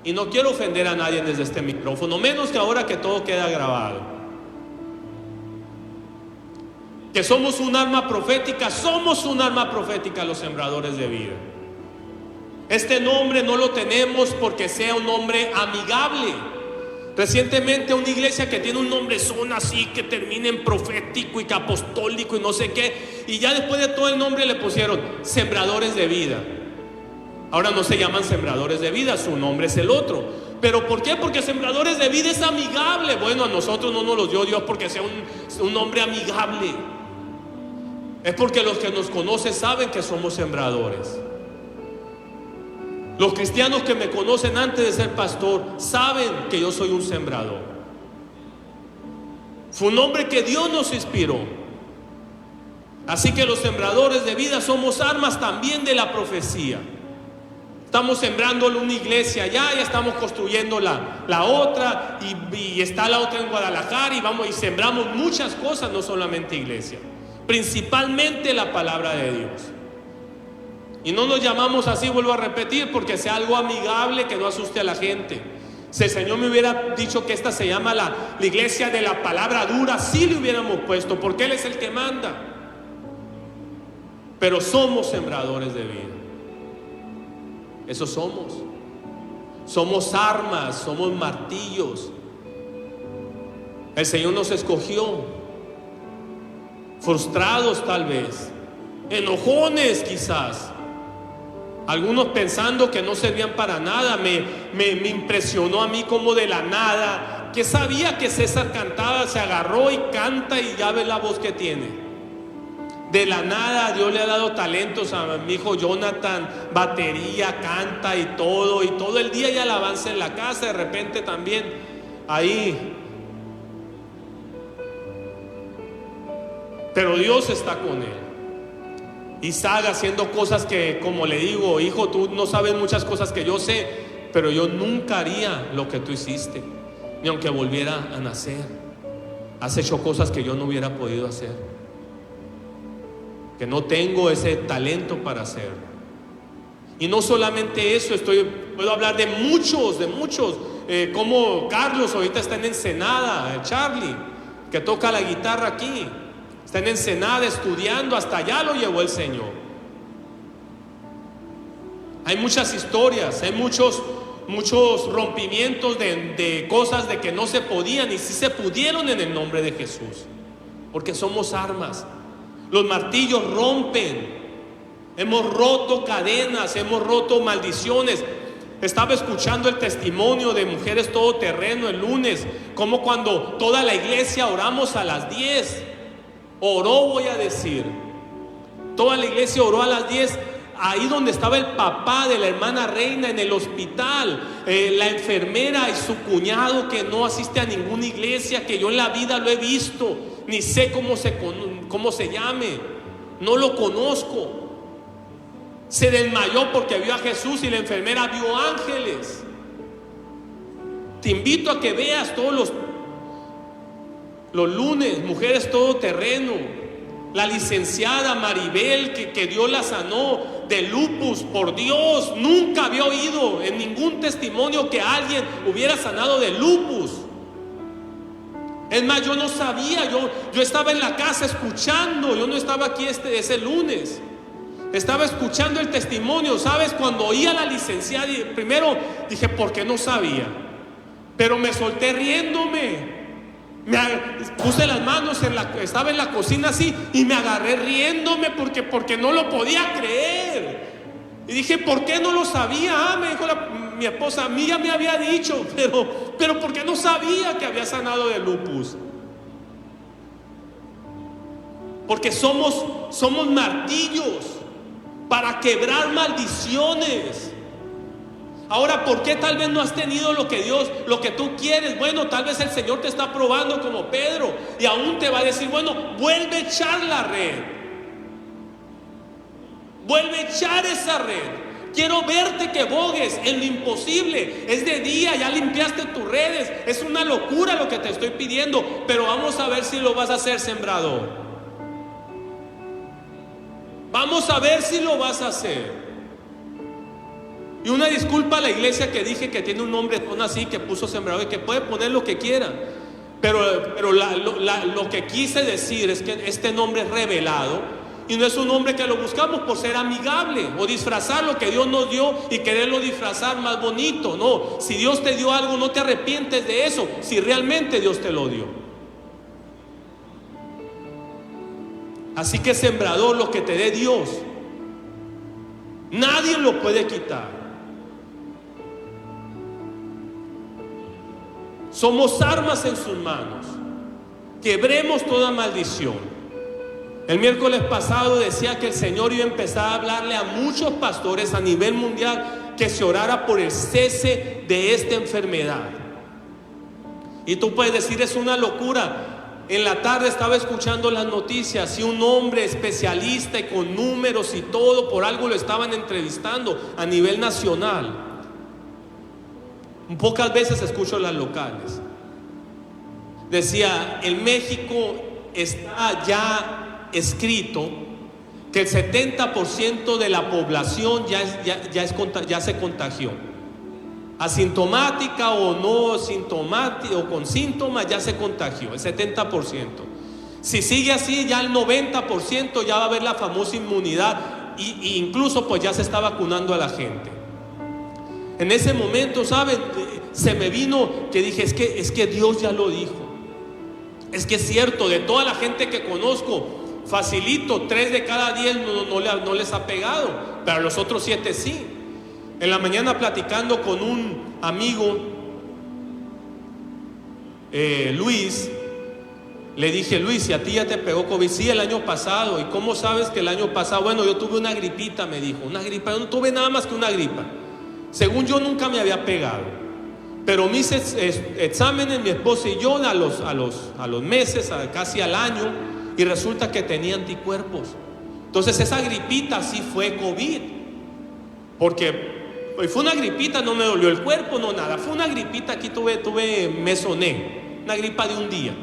Y no quiero ofender a nadie desde este micrófono, menos que ahora que todo queda grabado. Que somos un arma profética los sembradores de vida. Este nombre no lo tenemos porque sea un nombre amigable. Recientemente una iglesia que tiene un nombre son así, que termina en profético y que apostólico y no sé qué, y ya después de todo el nombre le pusieron Sembradores de Vida. Ahora no se llaman Sembradores de Vida, su nombre es el otro. ¿Pero por qué? Porque Sembradores de Vida es amigable. Bueno, a nosotros no nos lo dio Dios porque sea un nombre amigable. Es porque los que nos conocen saben que somos sembradores. Los cristianos que me conocen antes de ser pastor saben que yo soy un sembrador. Fue un nombre que Dios nos inspiró. Así que los sembradores de vida somos armas también de la profecía. Estamos sembrando una iglesia allá, ya estamos construyendo la otra, y está la otra en Guadalajara, y sembramos muchas cosas, no solamente iglesia, principalmente la palabra de Dios. Y no nos llamamos así, vuelvo a repetir, porque sea algo amigable que no asuste a la gente. Si el Señor me hubiera dicho que esta se llama la iglesia de la palabra dura, sí le hubiéramos puesto, porque Él es el que manda. Pero somos sembradores de vida. Eso somos. Somos armas, somos martillos. El Señor nos escogió, frustrados tal vez, enojones quizás, algunos pensando que no servían para nada. Me impresionó a mí como de la nada, que sabía que César cantaba, se agarró y canta y ya ve la voz que tiene. De la nada Dios le ha dado talentos a mi hijo Jonathan, batería, canta y todo el día hay alabanza en la casa. De repente también ahí, pero Dios está con él. Isaac haciendo cosas que, como le digo, hijo, tú no sabes muchas cosas que yo sé, pero yo nunca haría lo que tú hiciste, ni aunque volviera a nacer. Has hecho cosas que yo no hubiera podido hacer, que no tengo ese talento para hacer. Y no solamente eso, puedo hablar de muchos, como Carlos ahorita está en Ensenada, Charlie, que toca la guitarra aquí, está en Ensenada estudiando, hasta allá lo llevó el Señor. Hay muchas historias, hay muchos rompimientos de cosas de que no se podían, y sí se pudieron en el nombre de Jesús, porque somos armas. Los martillos rompen. Hemos roto cadenas, hemos roto maldiciones. Estaba escuchando el testimonio de Mujeres Todoterreno el lunes, como cuando toda la iglesia oramos a las 10. Oró, voy a decir. Toda la iglesia oró a las 10. Ahí donde estaba el papá de la hermana Reina en el hospital, la enfermera y su cuñado que no asiste a ninguna iglesia, que yo en la vida lo he visto, ni sé cómo se llame, no lo conozco. Se desmayó porque vio a Jesús y la enfermera vio ángeles. Te invito a que veas todos los lunes, Mujeres Todoterreno. La licenciada Maribel que Dios la sanó de lupus, por Dios, nunca había oído en ningún testimonio que alguien hubiera sanado de lupus. Es más, yo no sabía, yo estaba en la casa escuchando, yo no estaba aquí ese lunes. Estaba escuchando el testimonio, ¿sabes? Cuando oí a la licenciada, primero dije, ¿por qué no sabía? Pero me solté riéndome. Puse las manos, estaba en la cocina así, y me agarré riéndome porque no lo podía creer. Y dije, ¿por qué no lo sabía? Me dijo mi esposa, a mí ya me había dicho, pero ¿por qué no sabía que había sanado de lupus? Porque somos martillos para quebrar maldiciones. Ahora, ¿por qué tal vez no has tenido lo que tú quieres? Bueno, tal vez el Señor te está probando como Pedro, y aún te va a decir, bueno, vuelve a echar la red. Vuelve a echar esa red. Quiero verte que bogues en lo imposible. Es de día, ya limpiaste tus redes. Es una locura lo que te estoy pidiendo, pero vamos a ver si lo vas a hacer, sembrador. Vamos a ver si lo vas a hacer. Y una disculpa a la iglesia que dije que tiene un nombre así, que puso sembrador, y que puede poner lo que quiera. Pero lo que quise decir es que este nombre es revelado Y no es un hombre que lo buscamos por ser amigable o disfrazar lo que Dios nos dio y quererlo disfrazar más bonito. No, si Dios te dio algo, no te arrepientes de eso, si realmente Dios te lo dio. Así que sembrador, lo que te dé Dios, nadie lo puede quitar. Somos armas en sus manos. Quebremos toda maldición. El miércoles pasado decía que el Señor iba a empezar a hablarle a muchos pastores a nivel mundial que se orara por el cese de esta enfermedad. Y tú puedes decir, es una locura. En la tarde estaba escuchando las noticias y un hombre especialista y con números y todo, por algo lo estaban entrevistando a nivel nacional. Pocas veces escucho las locales. Decía, en México está ya escrito que el 70% de la población ya se contagió. Asintomática o no sintomática o con síntomas, ya se contagió, el 70%. Si sigue así, ya el 90% ya va a haber la famosa inmunidad y incluso pues ya se está vacunando a la gente. En ese momento, ¿saben? Se me vino que dije, es que Dios ya lo dijo. Es que es cierto, de toda la gente que conozco, facilito, 3 de cada 10 no les ha pegado, pero a los otros 7 sí. En la mañana platicando con un amigo, Luis, le dije, Luis, si a ti ya te pegó COVID, sí, el año pasado. ¿Y cómo sabes que el año pasado? Bueno, yo tuve una gripita, me dijo, una gripa. Yo no tuve nada más que una gripa. Según yo nunca me había pegado, pero mis exámenes, mi esposa y yo a los meses, casi al año, y resulta que tenía anticuerpos. Entonces esa gripita sí fue COVID, porque fue una gripita, no me dolió el cuerpo, no nada, fue una gripita, aquí me soné, una gripa de un día.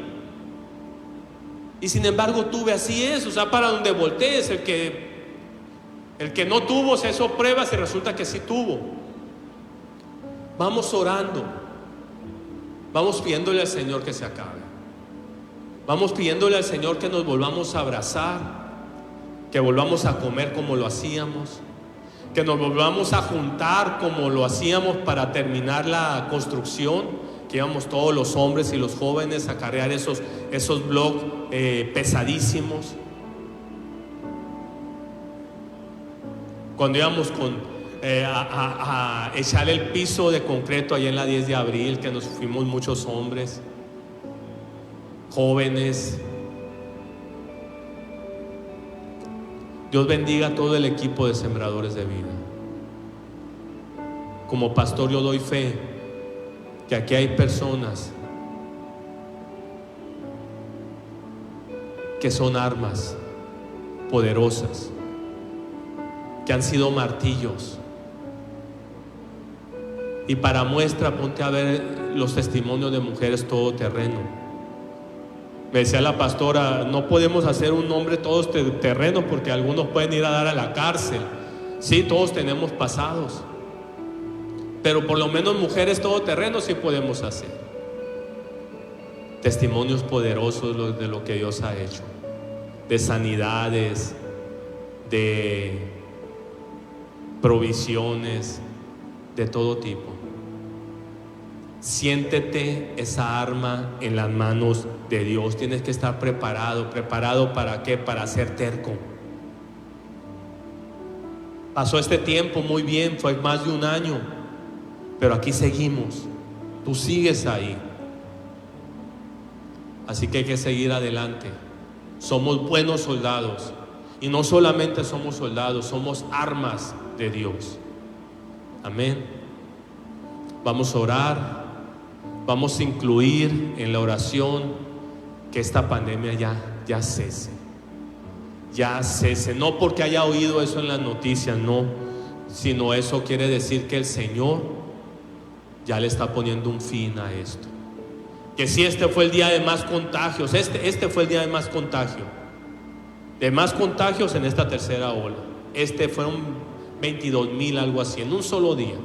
Y sin embargo tuve, así es, o sea, para donde voltees, el que no tuvo se hizo pruebas y resulta que sí tuvo. Vamos orando, vamos pidiéndole al Señor que se acabe. Vamos pidiéndole al Señor que nos volvamos a abrazar, que volvamos a comer como lo hacíamos, que nos volvamos a juntar como lo hacíamos para terminar la construcción, que íbamos todos los hombres y los jóvenes a cargar esos bloques pesadísimos. Cuando íbamos a echar el piso de concreto allá en la 10 de abril, que nos fuimos muchos hombres, jóvenes. Dios bendiga a todo el equipo de Sembradores de Vida. Como pastor yo doy fe que aquí hay personas que son armas poderosas, que han sido martillos. Y para muestra, ponte a ver los testimonios de mujeres todoterreno. Me decía la pastora, no podemos hacer un hombre todos terreno porque algunos pueden ir a dar a la cárcel. Sí, todos tenemos pasados, pero por lo menos mujeres todoterreno sí podemos hacer. Testimonios poderosos de lo que Dios ha hecho, de sanidades, de provisiones, de todo tipo. Siéntete esa arma en las manos de Dios. Tienes que estar preparado. ¿Preparado para qué? Para ser terco. Pasó este tiempo muy bien, fue más de un año, pero aquí seguimos. Tú sigues ahí. Así que hay que seguir adelante. Somos buenos soldados. Y no solamente somos soldados, somos armas de Dios. Amén. Vamos a orar. Vamos a incluir en la oración que esta pandemia ya cese. Ya cese. No porque haya oído eso en las noticias, no. Sino eso quiere decir que el Señor ya le está poniendo un fin a esto. Que si este fue el día de más contagios, este fue el día de más contagio. De más contagios en esta tercera ola. Fueron 22,000, algo así, en un solo día.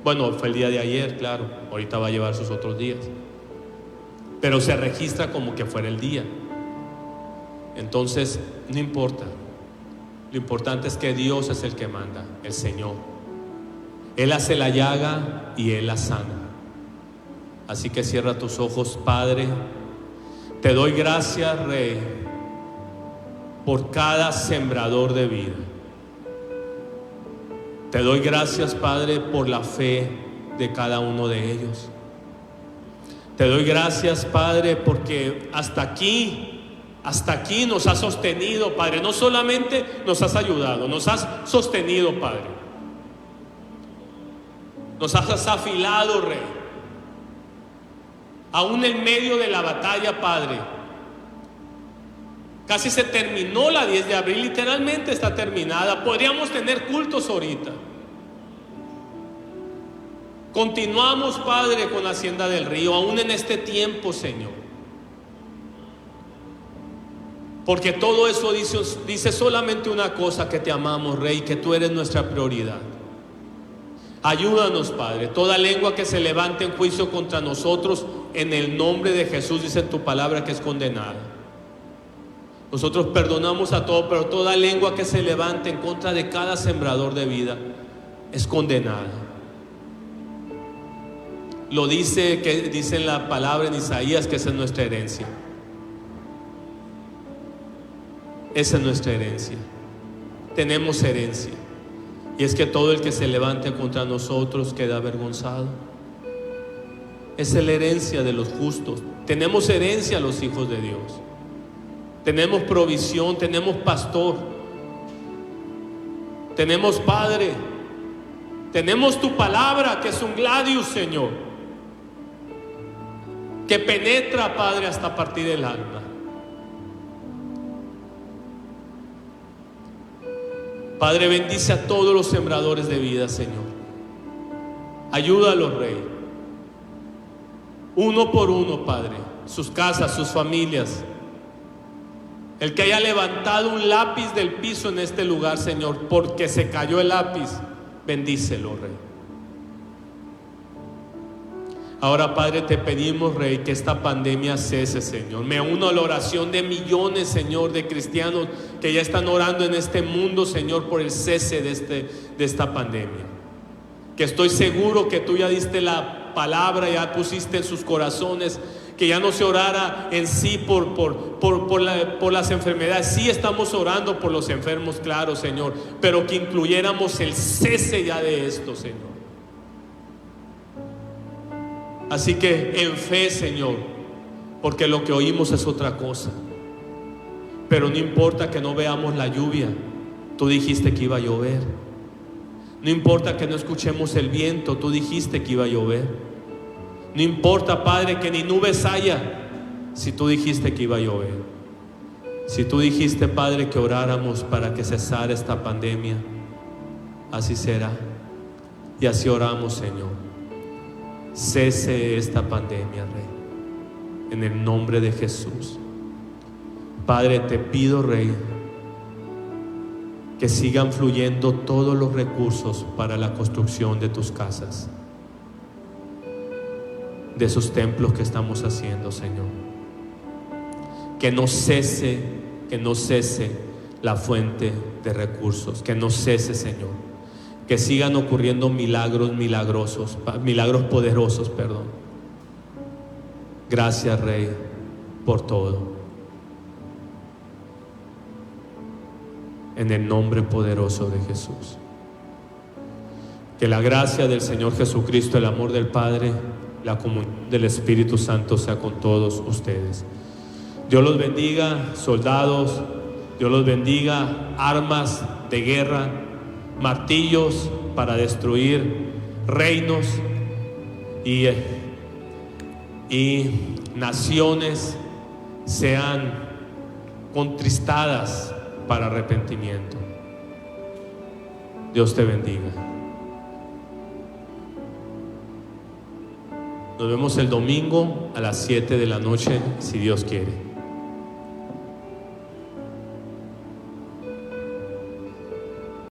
Bueno, fue el día de ayer, claro. Ahorita va a llevar sus otros días. Pero se registra como que fuera el día. Entonces, no importa. Lo importante es que Dios es el que manda, el Señor. Él hace la llaga y Él la sana. Así que cierra tus ojos, Padre. Te doy gracias, Rey, por cada sembrador de vida. Te doy gracias, Padre, por la fe de cada uno de ellos. Te doy gracias, Padre, porque hasta aquí nos has sostenido, Padre. No solamente nos has ayudado, nos has sostenido, Padre. Nos has afilado, Rey. Aún en medio de la batalla, Padre. Casi se terminó la 10 de abril, literalmente está terminada. Podríamos tener cultos ahorita. Continuamos, Padre, con Hacienda del Río, aún en este tiempo, Señor. Porque todo eso dice solamente una cosa: que te amamos, Rey, que tú eres nuestra prioridad. Ayúdanos, Padre. Toda lengua que se levante en juicio contra nosotros, en el nombre de Jesús, dice en tu palabra, que es condenada. Nosotros perdonamos a todos, pero toda lengua que se levante en contra de cada sembrador de vida es condenada. Lo dice en la palabra en Isaías, que esa es nuestra herencia. Esa es nuestra herencia. Tenemos herencia. Y es que todo el que se levante contra nosotros queda avergonzado. Esa es la herencia de los justos. Tenemos herencia los hijos de Dios. Tenemos provisión, tenemos pastor, tenemos Padre, tenemos tu palabra, que es un gladius, Señor, que penetra, Padre, hasta partir el alma. Padre, bendice a todos los sembradores de vida, Señor. Ayúdalos, Rey, uno por uno, Padre, sus casas, sus familias. El que haya levantado un lápiz del piso en este lugar, Señor, porque se cayó el lápiz, bendícelo, Rey. Ahora, Padre, te pedimos, Rey, que esta pandemia cese, Señor. Me uno a la oración de millones, Señor, de cristianos que ya están orando en este mundo, Señor, por el cese de esta pandemia. Que estoy seguro que tú ya diste la palabra, ya pusiste en sus corazones que ya no se orara en sí por las enfermedades. Sí estamos orando por los enfermos, claro, Señor, pero que incluyéramos el cese ya de esto, Señor. Así que en fe, Señor, porque lo que oímos es otra cosa. Pero no importa que no veamos la lluvia, tú dijiste que iba a llover. No importa que no escuchemos el viento, tú dijiste que iba a llover. No importa, Padre, que ni nubes haya, si tú dijiste que iba a llover. Si tú dijiste, Padre, que oráramos para que cesara esta pandemia, así será. Y así oramos, Señor. Cese esta pandemia, Rey, en el nombre de Jesús. Padre, te pido, Rey, que sigan fluyendo todos los recursos para la construcción de tus casas, de esos templos que estamos haciendo, Señor. Que no cese la fuente de recursos, que no cese, Señor. Que sigan ocurriendo milagros poderosos, perdón. Gracias, Rey, por todo. En el nombre poderoso de Jesús. Que la gracia del Señor Jesucristo, el amor del Padre, la comunión del Espíritu Santo sea con todos ustedes. Dios los bendiga, soldados. Dios los bendiga, armas de guerra, martillos para destruir reinos y naciones sean contristadas para arrepentimiento. Dios te bendiga. Nos vemos el domingo a las 7 de la noche, si Dios quiere.